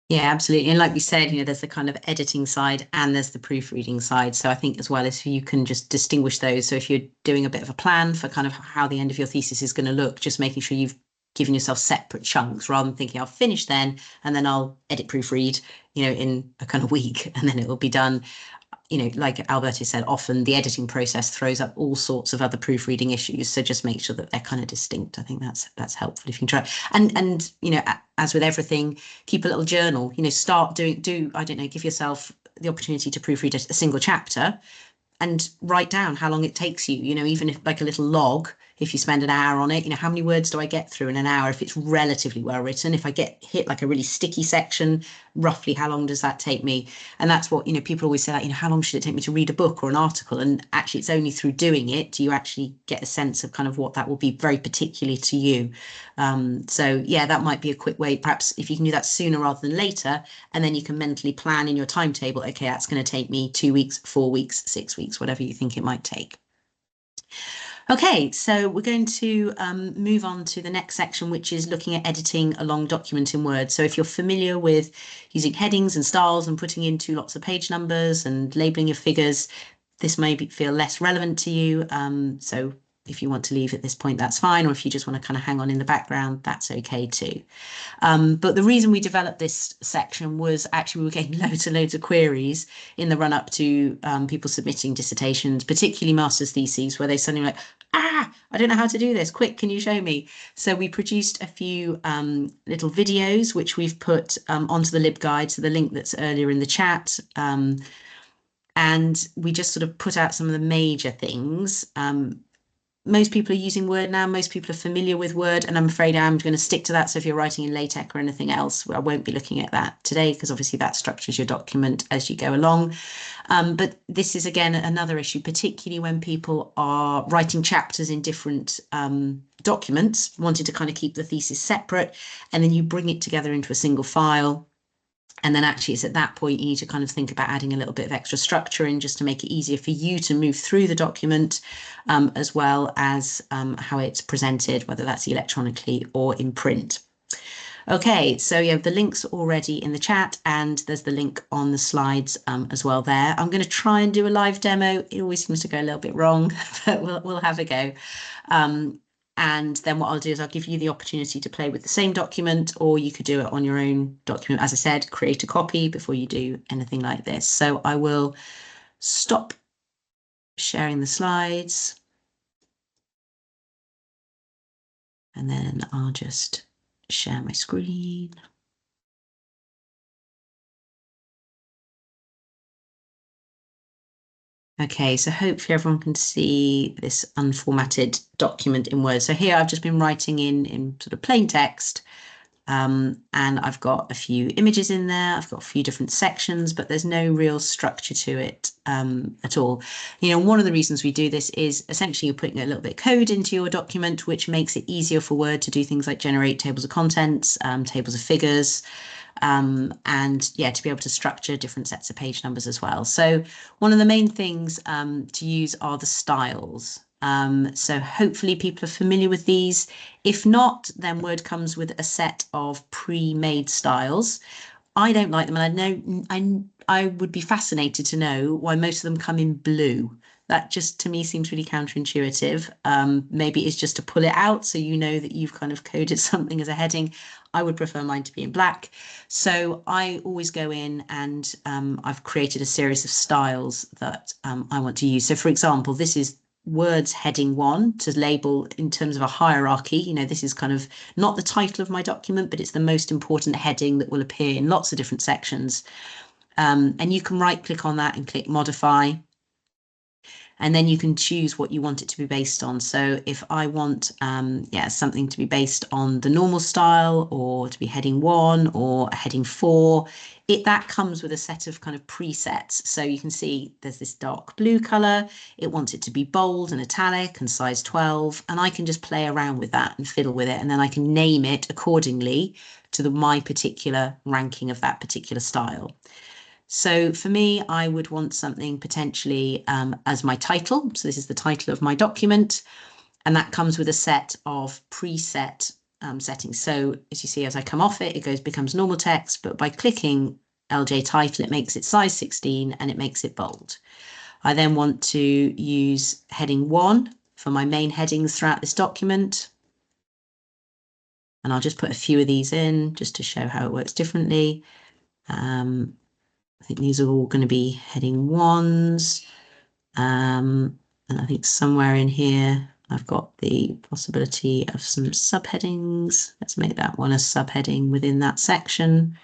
Yeah, absolutely. And like we said, there's the kind of editing side and there's the proofreading side. So I think as well as you can just distinguish those. So if you're doing a bit of a plan for kind of how the end of your thesis is going to look, just making sure you've given yourself separate chunks rather than thinking I'll finish then and then I'll edit proofread, in a kind of week and then it will be done. Like Alberto said, often the editing process throws up all sorts of other proofreading issues. So just make sure that they're kind of distinct. I think that's helpful if you can try. And as with everything, keep a little journal. Start I don't know, give yourself the opportunity to proofread a single chapter and write down how long it takes you, even if like a little log, if you spend an hour on it, how many words do I get through in an hour if it's relatively well written? If I get hit like a really sticky section, roughly how long does that take me? And that's what, people always say, like, how long should it take me to read a book or an article? And actually, it's only through doing it do you actually get a sense of kind of what that will be very particularly to you. So yeah, that might be a quick way. Perhaps if you can do that sooner rather than later, and then you can mentally plan in your timetable, okay, that's going to take me 2 weeks, 4 weeks, 6 weeks, whatever you think it might take. Okay, so we're going to move on to the next section, which is looking at editing a long document in Word. So if you're familiar with using headings and styles and putting into lots of page numbers and labeling your figures, this may feel less relevant to you. So if you want to leave at this point, that's fine. Or if you just want to kind of hang on in the background, that's okay too. But the reason we developed this section was actually we were getting loads and loads of queries in the run up to people submitting dissertations, particularly master's theses, where they suddenly like, I don't know how to do this. Quick, can you show me? So we produced a few little videos, which we've put onto the LibGuide, so the link that's earlier in the chat. And we just sort of put out some of the major things. Most people are using Word now. Most people are familiar with Word, and I'm afraid I'm going to stick to that. So if you're writing in LaTeX or anything else, I won't be looking at that today because obviously that structures your document as you go along. But this is, again, another issue, particularly when people are writing chapters in different documents, wanting to kind of keep the thesis separate, and then you bring it together into a single file. And then actually it's at that point you need to kind of think about adding a little bit of extra structure in just to make it easier for you to move through the document, as well as how it's presented, whether that's electronically or in print. Okay, so yeah, the link's already in the chat and there's the link on the slides as well there. I'm going to try and do a live demo. It always seems to go a little bit wrong, but we'll have a go. And then what I'll do is I'll give you the opportunity to play with the same document, or you could do it on your own document. As I said, create a copy before you do anything like this. So I will stop sharing the slides. And then I'll just share my screen. Okay, so hopefully everyone can see this unformatted document in Word. So here I've just been writing in sort of plain text, and I've got a few images in there. I've got a few different sections, but there's no real structure to it at all. One of the reasons we do this is essentially you're putting a little bit of code into your document, which makes it easier for Word to do things like generate tables of contents, tables of figures, and yeah, to be able to structure different sets of page numbers as well. So one of the main things to use are the styles. So hopefully people are familiar with these. If not, then Word comes with a set of pre-made styles. I don't like them, and I would be fascinated to know why most of them come in blue. That just to me seems really counterintuitive. Maybe it's just to pull it out so you know that you've kind of coded something as a heading. I would prefer mine to be in black. So I always go in and I've created a series of styles that I want to use. So for example, this is words heading 1 to label in terms of a hierarchy. You know, this is kind of not the title of my document, but it's the most important heading that will appear in lots of different sections. And you can right click on that and click modify. And then you can choose what you want it to be based on. So if I want something to be based on the normal style, or to be heading 1 or heading 4, that comes with a set of kind of presets. So you can see there's this dark blue color. It wants it to be bold and italic and size 12. And I can just play around with that and fiddle with it. And then I can name it accordingly to my particular ranking of that particular style. So for me, I would want something potentially as my title. So this is the title of my document, and that comes with a set of preset settings. So as you see, as I come off it, it becomes normal text, but by clicking LJ title, it makes it size 16 and it makes it bold. I then want to use heading 1 for my main headings throughout this document. And I'll just put a few of these in just to show how it works differently. I think these are all going to be heading 1s. And I think somewhere in here, I've got the possibility of some subheadings. Let's make that one a subheading within that section.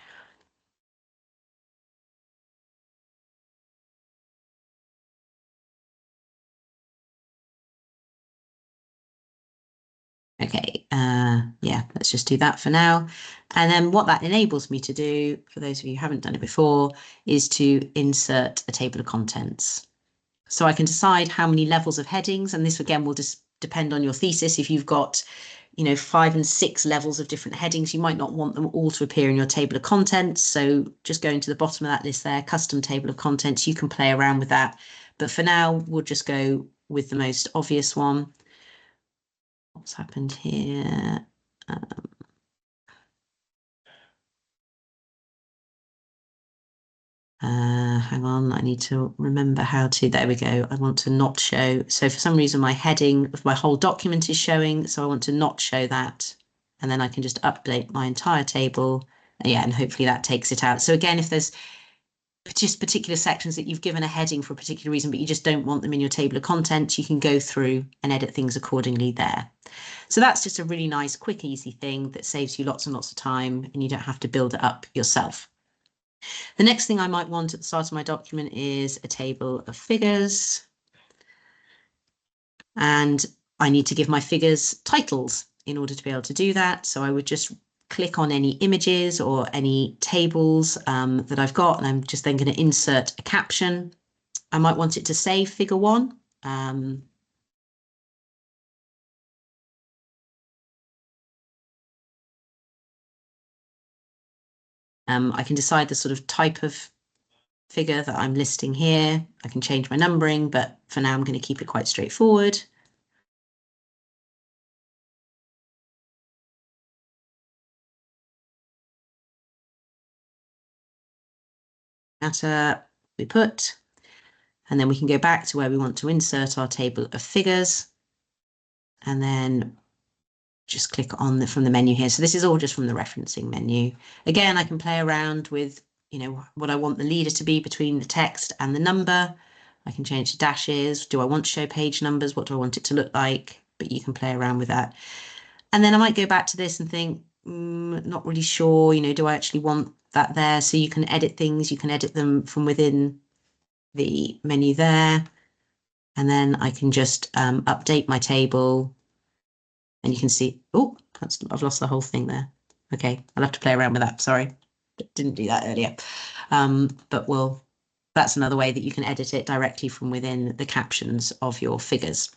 Okay, yeah, let's just do that for now. And then what that enables me to do, for those of you who haven't done it before, is to insert a table of contents. So I can decide how many levels of headings, and this again will just depend on your thesis. If you've got, 5 and 6 levels of different headings, you might not want them all to appear in your table of contents. So just going to the bottom of that list there, custom table of contents, you can play around with that. But for now, we'll just go with the most obvious one. What's happened here? Hang on, I need to remember how to, there we go. I want to not show. So for some reason, my heading of my whole document is showing. So I want to not show that. And then I can just update my entire table. Yeah, and hopefully that takes it out. So again, if there's just particular sections that you've given a heading for a particular reason, but you just don't want them in your table of contents, you can go through and edit things accordingly there. So that's just a really nice, quick, easy thing that saves you lots and lots of time, and you don't have to build it up yourself. The next thing I might want at the start of my document is a table of figures. And I need to give my figures titles in order to be able to do that. So I would just click on any images or any tables that I've got, and I'm just then going to insert a caption. I might want it to say figure 1. I can decide the sort of type of figure that I'm listing here. I can change my numbering, but for now I'm going to keep it quite straightforward. Matter we put, and then we can go back to where we want to insert our table of figures, and then just click on from the menu here. So this is all just from the referencing menu. Again, I can play around with, what I want the leader to be between the text and the number. I can change the dashes. Do I want to show page numbers? What do I want it to look like? But you can play around with that. And then I might go back to this and think, not really sure, do I actually want that there? So you can edit things. You can edit them from within the menu there. And then I can just update my table. And you can see, I've lost the whole thing there. Okay, I'll have to play around with that. Sorry, didn't do that earlier. But that's another way that you can edit it directly from within the captions of your figures.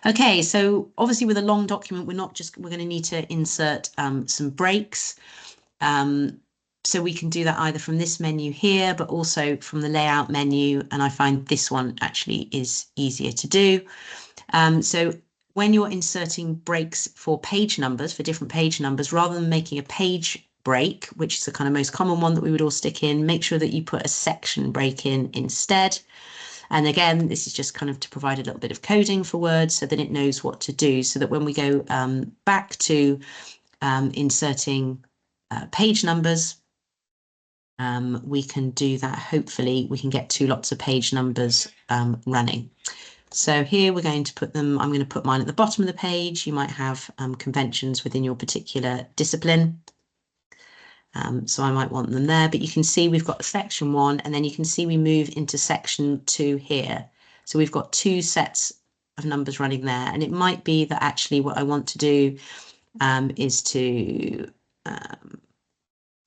Okay, so obviously with a long document, we're going to need to insert some breaks. So we can do that either from this menu here, but also from the layout menu. And I find this one actually is easier to do. So when you're inserting breaks for page numbers, for different page numbers, rather than making a page break, which is the kind of most common one that we would all stick in, make sure that you put a section break in instead. And again, this is just kind of to provide a little bit of coding for Word so that it knows what to do, so that when we go back to inserting page numbers, we can do that. Hopefully we can get 2 lots of page numbers running. So here we're going to put them, I'm going to put mine at the bottom of the page. You might have conventions within your particular discipline. So I might want them there, but you can see we've got section 1, and then you can see we move into section 2 here. So we've got 2 sets of numbers running there, and it might be that actually what I want to do is to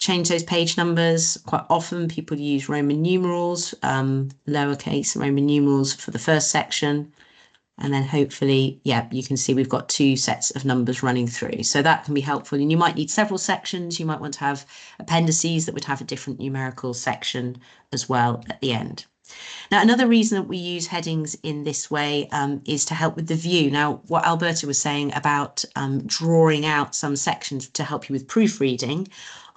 change those page numbers. Quite often people use Roman numerals, lowercase Roman numerals for the first section. And then hopefully, yeah, you can see we've got 2 sets of numbers running through. So that can be helpful. And you might need several sections. You might want to have appendices that would have a different numerical section as well at the end. Now, another reason that we use headings in this way is to help with the view. Now, what Alberta was saying about drawing out some sections to help you with proofreading,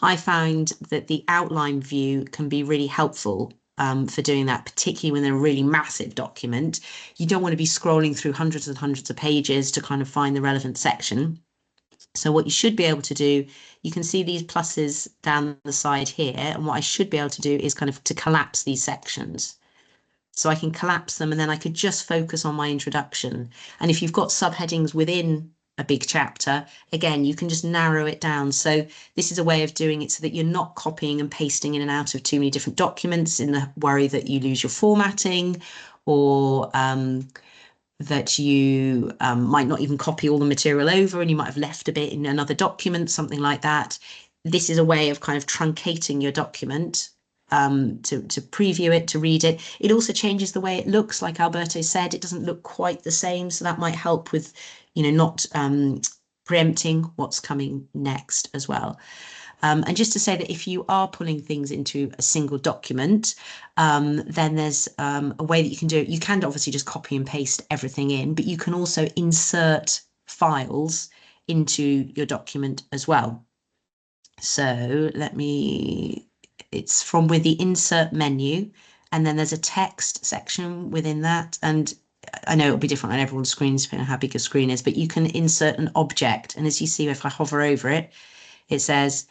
I found that the outline view can be really helpful for doing that, particularly when they're a really massive document. You don't want to be scrolling through hundreds and hundreds of pages to kind of find the relevant section. So what you should be able to do, you can see these pluses down the side here. And what I should be able to do is kind of to collapse these sections. So I can collapse them, and then I could just focus on my introduction. And if you've got subheadings within a big chapter, again, you can just narrow it down. So this is a way of doing it so that you're not copying and pasting in and out of too many different documents in the worry that you lose your formatting, or that you might not even copy all the material over and you might have left a bit in another document, something like that. This is a way of kind of truncating your document to preview it, to read it. It also changes the way it looks, like Alberto said. It doesn't look quite the same, so that might help with, not preempting what's coming next as well. And just to say that if you are pulling things into a single document, then there's a way that you can do it. You can obviously just copy and paste everything in, but you can also insert files into your document as well. So it's from with the insert menu, and then there's a text section within that. And I know it'll be different on everyone's screens, depending on how big your screen is, but you can insert an object. And as you see, if I hover over it, it says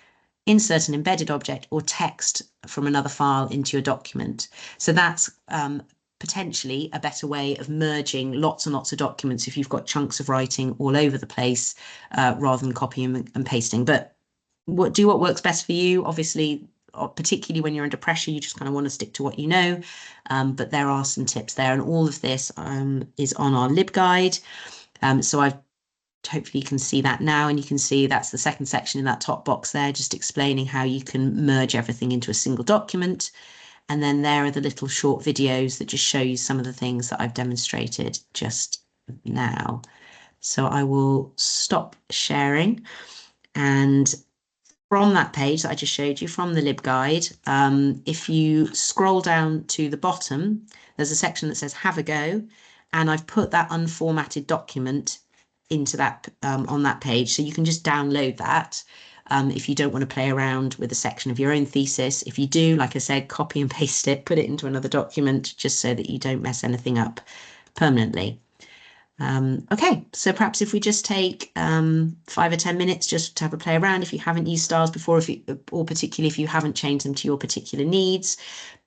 insert an embedded object or text from another file into your document. So that's potentially a better way of merging lots and lots of documents if you've got chunks of writing all over the place, rather than copying and pasting. But do what works best for you. Obviously, particularly when you're under pressure, you just kind of want to stick to what you know. But there are some tips there, and all of this is on our LibGuide. So I've hopefully you can see that now, and you can see that's the second section in that top box there, just explaining how you can merge everything into a single document. And then there are the little short videos that just show you some of the things that I've demonstrated just now. So I will stop sharing, and from that page that I just showed you from the LibGuide, if you scroll down to the bottom, there's a section that says have a go, and I've put that unformatted document into that on that page, so you can just download that if you don't want to play around with a section of your own thesis. If you do, like I said, copy and paste it, put it into another document, just so that you don't mess anything up permanently. Okay, so perhaps if we just take 5 or 10 minutes just to have a play around, if you haven't used stars before, or particularly if you haven't changed them to your particular needs,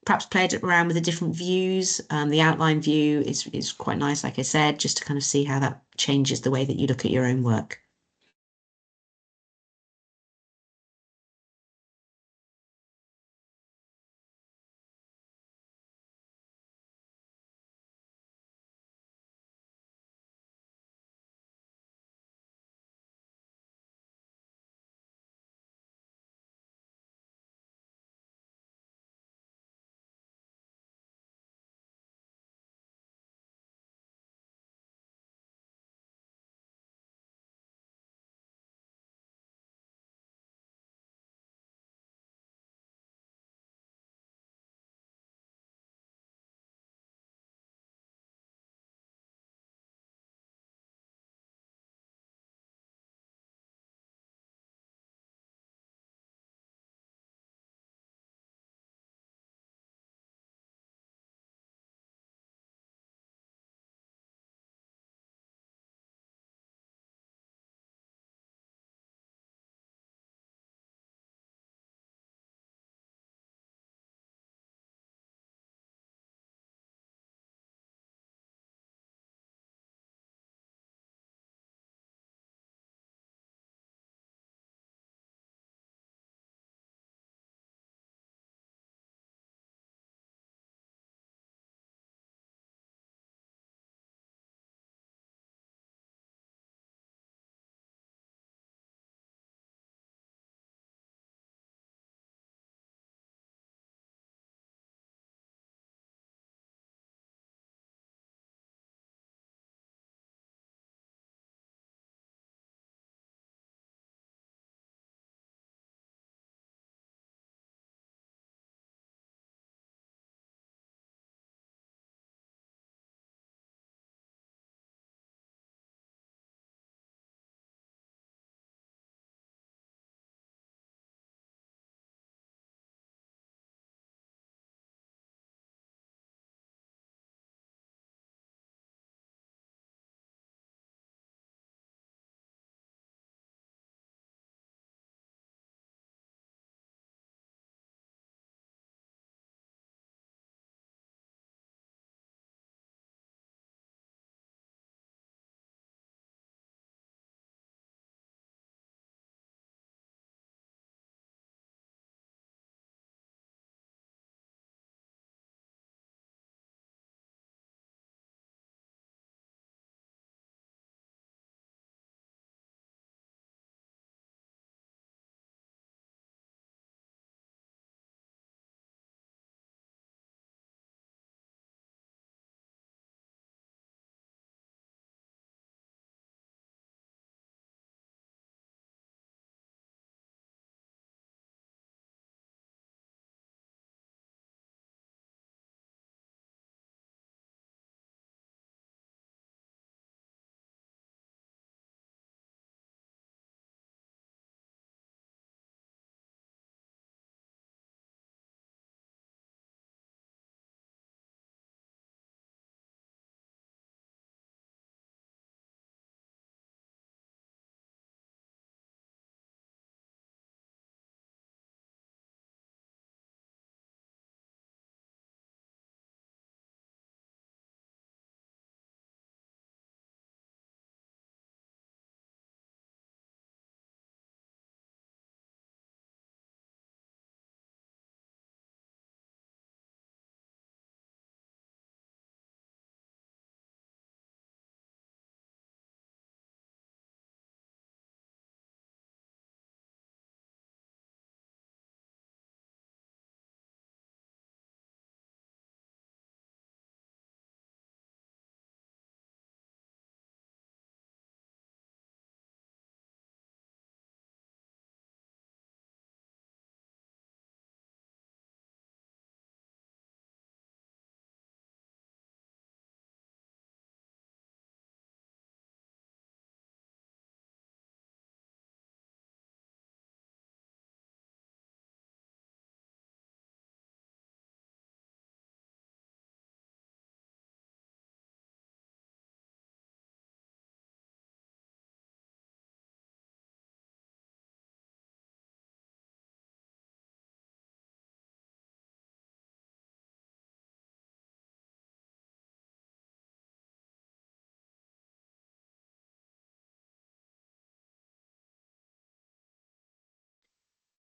perhaps played around with the different views. The outline view is quite nice, like I said, just to kind of see how that changes the way that you look at your own work.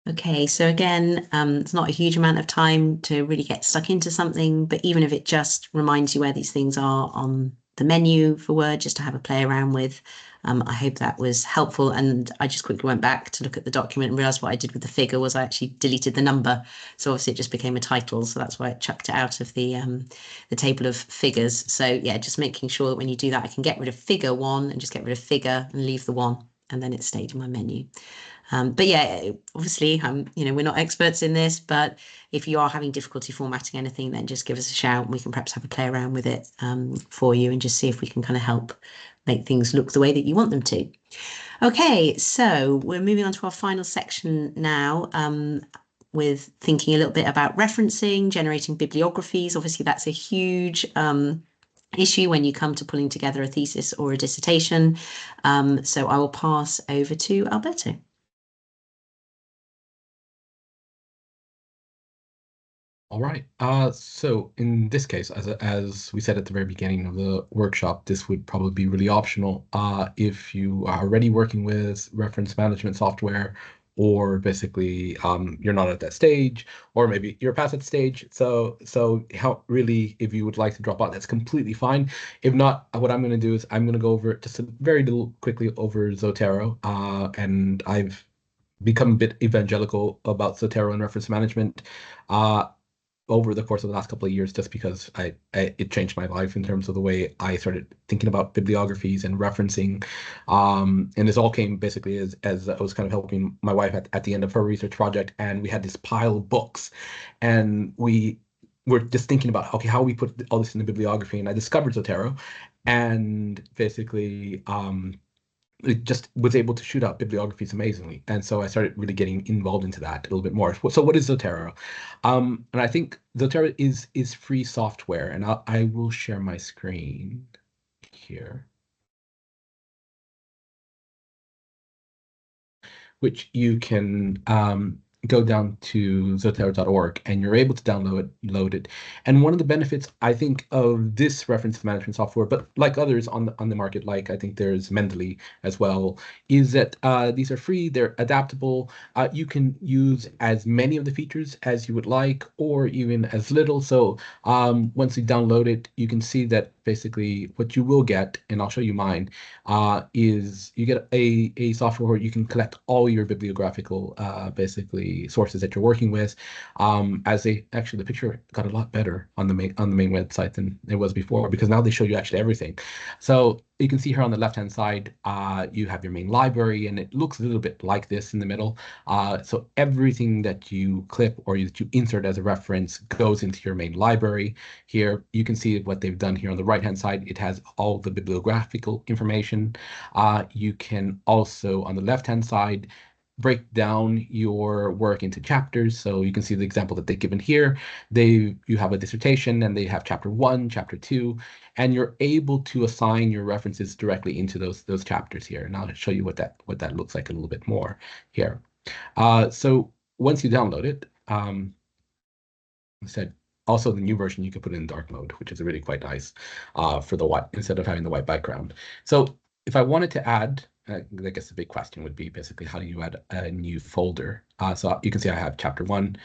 Okay, so again, it's not a huge amount of time to really get stuck into something, but even if it just reminds you where these things are on the menu for Word, just to have a play around with, I hope that was helpful. And I just quickly went back to look at the document and realized what I did with the figure was I actually deleted the number. So obviously it just became a title. So that's why it chucked it out of the table of figures. So yeah, just making sure that when you do that, I can get rid of figure 1 and just get rid of figure and leave the 1, and then it stayed in my menu. But yeah, obviously, we're not experts in this, but if you are having difficulty formatting anything, then just give us a shout and we can perhaps have a play around with it for you and just see if we can kind of help make things look the way that you want them to. Okay, so we're moving on to our final section now. With thinking a little bit about referencing, generating bibliographies. Obviously, that's a huge issue when you come to pulling together a thesis or a dissertation. So I will pass over to Alberto. All right. So in this case, as we said at the very beginning of the workshop, this would probably be really optional. If you are already working with reference management software, or basically you're not at that stage, or maybe you're past that stage. So how really, if you would like to drop out, that's completely fine. If not, what I'm going to do is I'm going to go over just a very little quickly over Zotero, and I've become a bit evangelical about Zotero and reference management. Over the course of the last couple of years, just because it changed my life in terms of the way I started thinking about bibliographies and referencing. And this all came basically as I was kind of helping my wife at the end of her research project, and we had this pile of books, and we were just thinking about, okay, how we put all this in the bibliography, and I discovered Zotero, and basically it just was able to shoot out bibliographies amazingly. And so I started really getting involved into that a little bit more. So what is Zotero? And I think Zotero is free software, and I will share my screen here, which you can go down to zotero.org and you're able to load it. And one of the benefits, I think, of this reference management software, but like others on the market, like I think there's Mendeley as well, is that these are free, they're adaptable. You can use as many of the features as you would like, or even as little. So once you download it, you can see that basically what you will get, and I'll show you mine, is you get a software where you can collect all your bibliographical basically sources that you're working with. Actually the picture got a lot better on the main website than it was before, because now they show you actually everything. So you can see here on the left-hand side, you have your main library, and it looks a little bit like this in the middle. So everything that you clip or that you insert as a reference goes into your main library. Here, you can see what they've done here on the right-hand side. It has all the bibliographical information. You can also, on the left-hand side, break down your work into chapters. So you can see the example that they've given here. You have a dissertation, and they have chapter 1, chapter 2, and you're able to assign your references directly into those chapters here. And I'll show you what that looks like a little bit more here. So once you download it, I said also the new version you can put it in dark mode, which is really quite nice for the white instead of having the white background. So if I wanted to add, I guess the big question would be basically how do you add a new folder? So you can see I have chapter 1.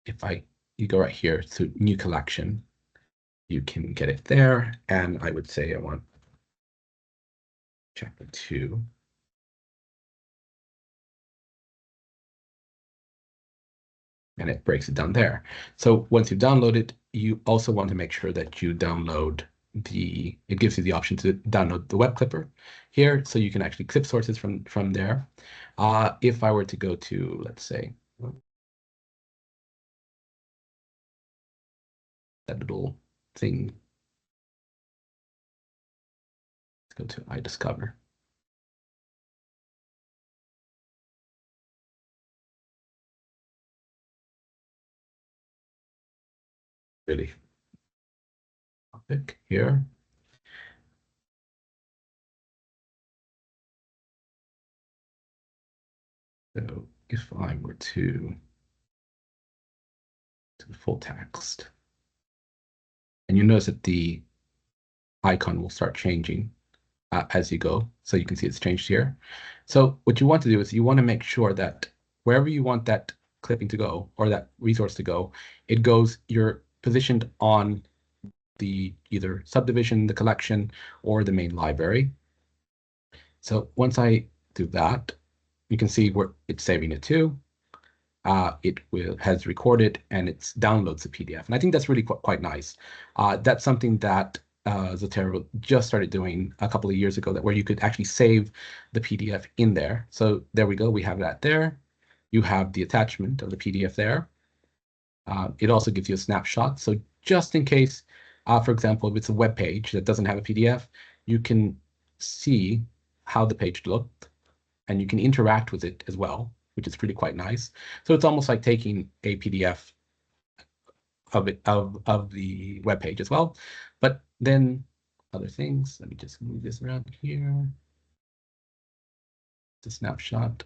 If you go right here to new collection, you can get it there, and I would say I want chapter 2. And it breaks it down there. So once you download it, you also want to make sure that you download it gives you the option to download the web clipper here, so you can actually clip sources from there. If I were to go to, let's say, that little thing, let's go to iDiscover. Really topic here. So if I were to the full text, and you notice that the icon will start changing. as you go. So you can see it's changed here. So what you want to do is you want to make sure that wherever you want that clipping to go or that resource to go, you're positioned on the either subdivision, the collection, or the main library. So once I do that, you can see where it's saving it to. It has recorded and it downloads the PDF. And I think that's really quite nice. That's something that Zotero just started doing a couple of years ago, where you could actually save the PDF in there. So there we go. We have that there. You have the attachment of the PDF there. It also gives you a snapshot. So just in case, for example, if it's a web page that doesn't have a PDF, you can see how the page looked and you can interact with it as well, which is really quite nice. So it's almost like taking a PDF of the web page as well. But then other things, let me just move this around here. It's a snapshot.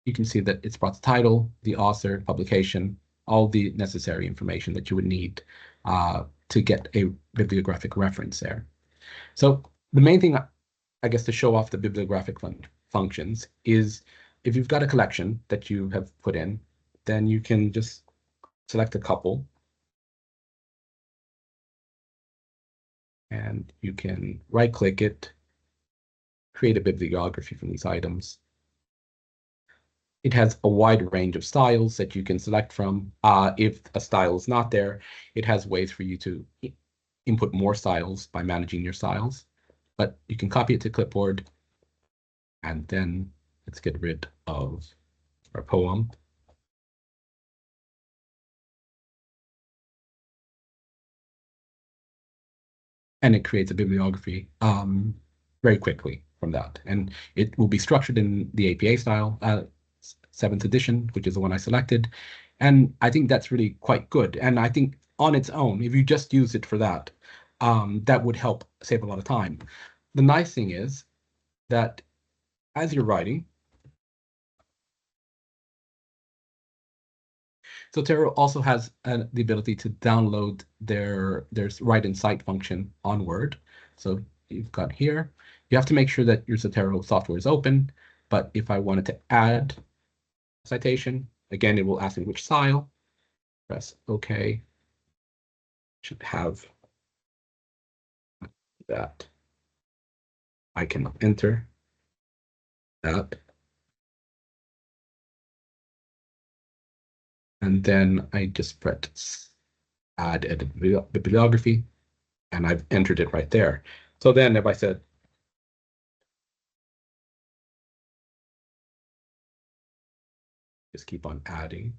You can see that it's brought the title, the author, publication, all the necessary information that you would need to get a bibliographic reference there. So the main thing, I guess, to show off the bibliographic functions is if you've got a collection that you have put in, then you can just select a couple and you can right-click it, create a bibliography from these items. It has a wide range of styles that you can select from. If a style is not there, it has ways for you to input more styles by managing your styles. But you can copy it to clipboard, and then let's get rid of our poem. And it creates a bibliography very quickly from that. And it will be structured in the APA style, 7th edition, which is the one I selected. And I think that's really quite good. And I think on its own, if you just use it for that, that would help save a lot of time. The nice thing is that as you're writing, Zotero also has the ability to download their write in sight function on Word. So you've got here, you have to make sure that your Zotero software is open. But if I wanted to add citation, again, it will ask me which style. Press OK. Should have that. I can enter that. And then I just press add edit bibliography, and I've entered it right there. So then if I said, just keep on adding,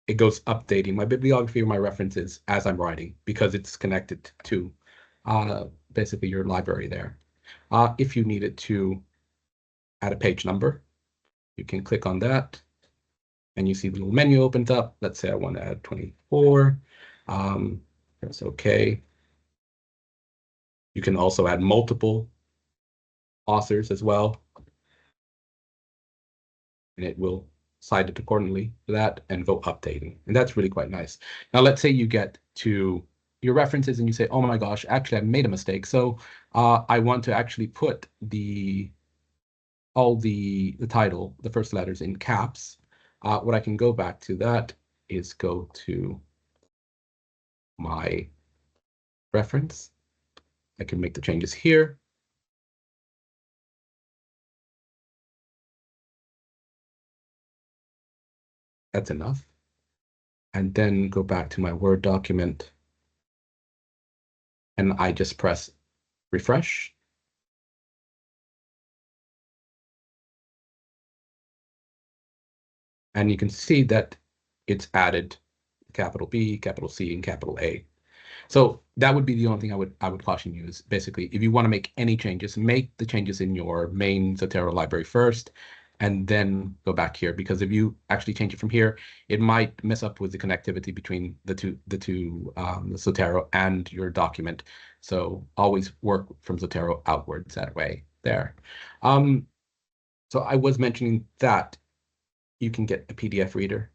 it goes updating my bibliography or my references as I'm writing because it's connected to basically your library there. If you needed to add a page number, you can click on that and you see the little menu opens up. Let's say I want to add 24. Press OK. You can also add multiple authors as well, and it will cite it accordingly to that and go updating. And that's really quite nice. Now, let's say you get to your references and you say, oh my gosh, actually, I made a mistake. So I want to actually put all the title, the first letters in caps. What I can go back to that is go to my reference. I can make the changes here. That's enough. And then go back to my Word document. And I just press refresh. And you can see that it's added capital B, capital C, and capital A. So that would be the only thing I would caution you is basically if you want to make any changes, make the changes in your main Zotero library first, and then go back here, because if you actually change it from here, it might mess up with the connectivity between the Zotero and your document. So always work from Zotero outwards that way there. So I was mentioning that you can get a PDF reader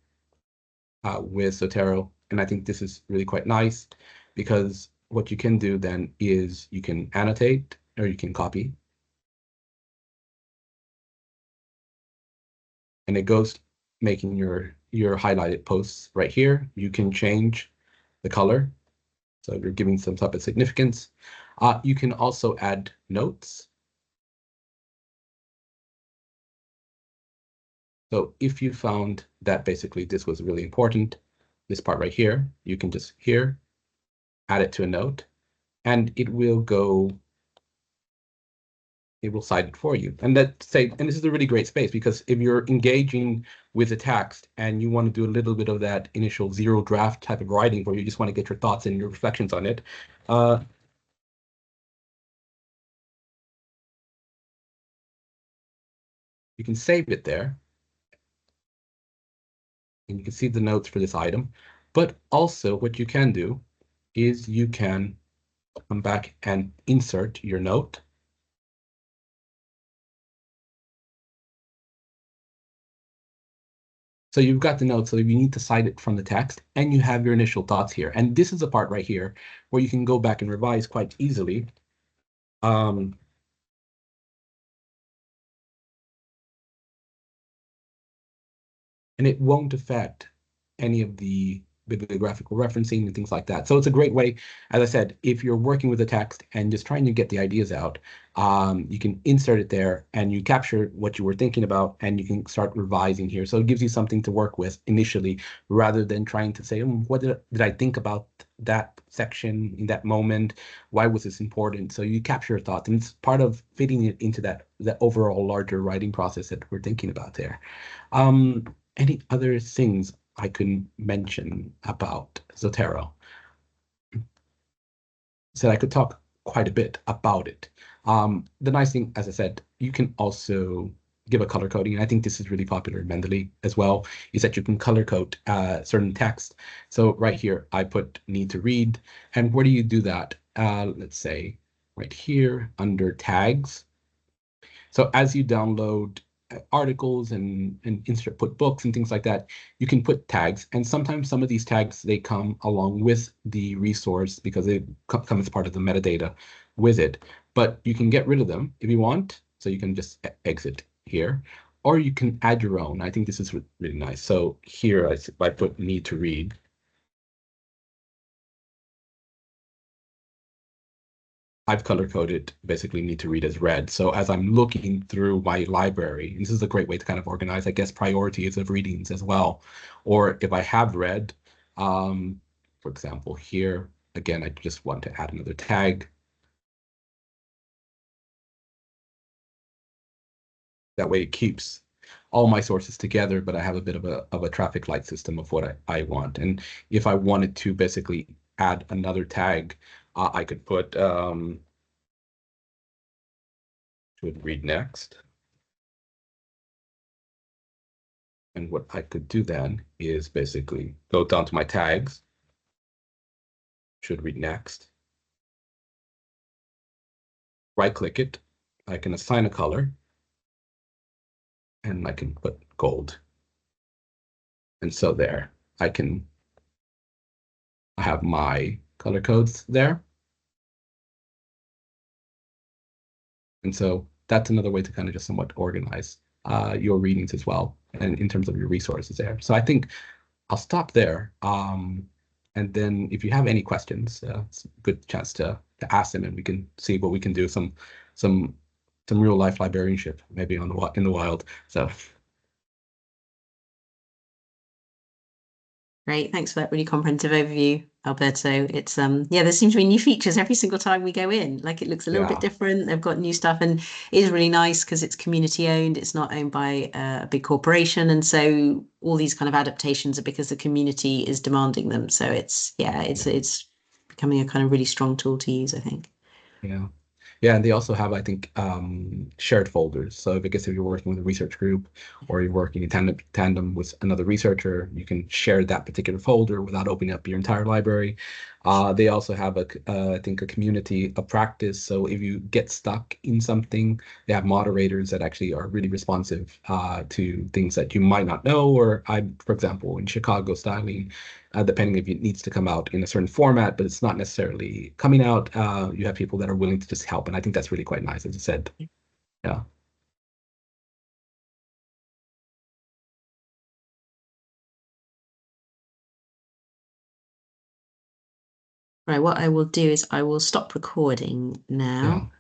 with Zotero, and I think this is really quite nice. because what you can do then is you can annotate or you can copy. And it goes making your highlighted posts right here. You can change the color. So you're giving some type of significance. You can also add notes. So if you found that basically this was really important, this part right here, you can just here, add it to a note, and it will cite it for you. And this is a really great space, because if you're engaging with the text and you want to do a little bit of that initial zero draft type of writing where you just want to get your thoughts and your reflections on it, you can save it there. And you can see the notes for this item. But also what you can do is you can come back and insert your note. So you've got the note, so if you need to cite it from the text, and you have your initial thoughts here. And this is a part right here where you can go back and revise quite easily. And it won't affect any of the bibliographical referencing and things like that. So it's a great way, as I said, if you're working with a text and just trying to get the ideas out, you can insert it there and you capture what you were thinking about and you can start revising here. So it gives you something to work with initially, rather than trying to say, what did I think about that section in that moment? Why was this important? So you capture your thoughts, and it's part of fitting it into that overall larger writing process that we're thinking about there. Any other things I can mention about Zotero? So I could talk quite a bit about it. The nice thing, as I said, you can also give a color coding. And I think this is really popular in Mendeley as well, is that you can color code certain text. So right here, I put need to read. And where do you do that? Let's say right here under tags. So as you download articles and insert put books and things like that, you can put tags. And sometimes some of these tags, they come along with the resource because they come as part of the metadata with it. But you can get rid of them if you want. So you can just exit here, or you can add your own. I think this is really nice. So here I put need to read. I've color coded basically need to read as red. So as I'm looking through my library, this is a great way to kind of organize, I guess, priorities of readings as well. Or if I have read, for example, here, again, I just want to add another tag. That way it keeps all my sources together, but I have a bit of a traffic light system of what I want. And if I wanted to basically add another tag, I could put should read next. And what I could do then is basically go down to my tags, should read next, right click it, I can assign a color, and I can put gold. And so there, I have my color codes there. And so that's another way to kind of just somewhat organize your readings as well, and in terms of your resources there. So I think I'll stop there. And then if you have any questions, it's a good chance to ask them, and we can see what we can do, some real life librarianship maybe in the wild. So Great, thanks for that really comprehensive overview, Alberto. It's yeah, there seems to be new features every single time we go in. Like it looks a little bit different. They've got new stuff, and it is really nice because it's community owned. It's not owned by a big corporation, and so all these kind of adaptations are because the community is demanding them. So it's becoming a kind of really strong tool to use, I think. yeah. Yeah, and they also have, I think, shared folders. So if you're working with a research group or you're working in tandem with another researcher, you can share that particular folder without opening up your entire library. They also have I think, a community of practice. So if you get stuck in something, they have moderators that actually are really responsive to things that you might not know. Or for example, in Chicago styling, depending if it needs to come out in a certain format, but it's not necessarily coming out. You have people that are willing to just help, and I think that's really quite nice, as you said. Yeah. Right, what I will do is I will stop recording Yeah. now.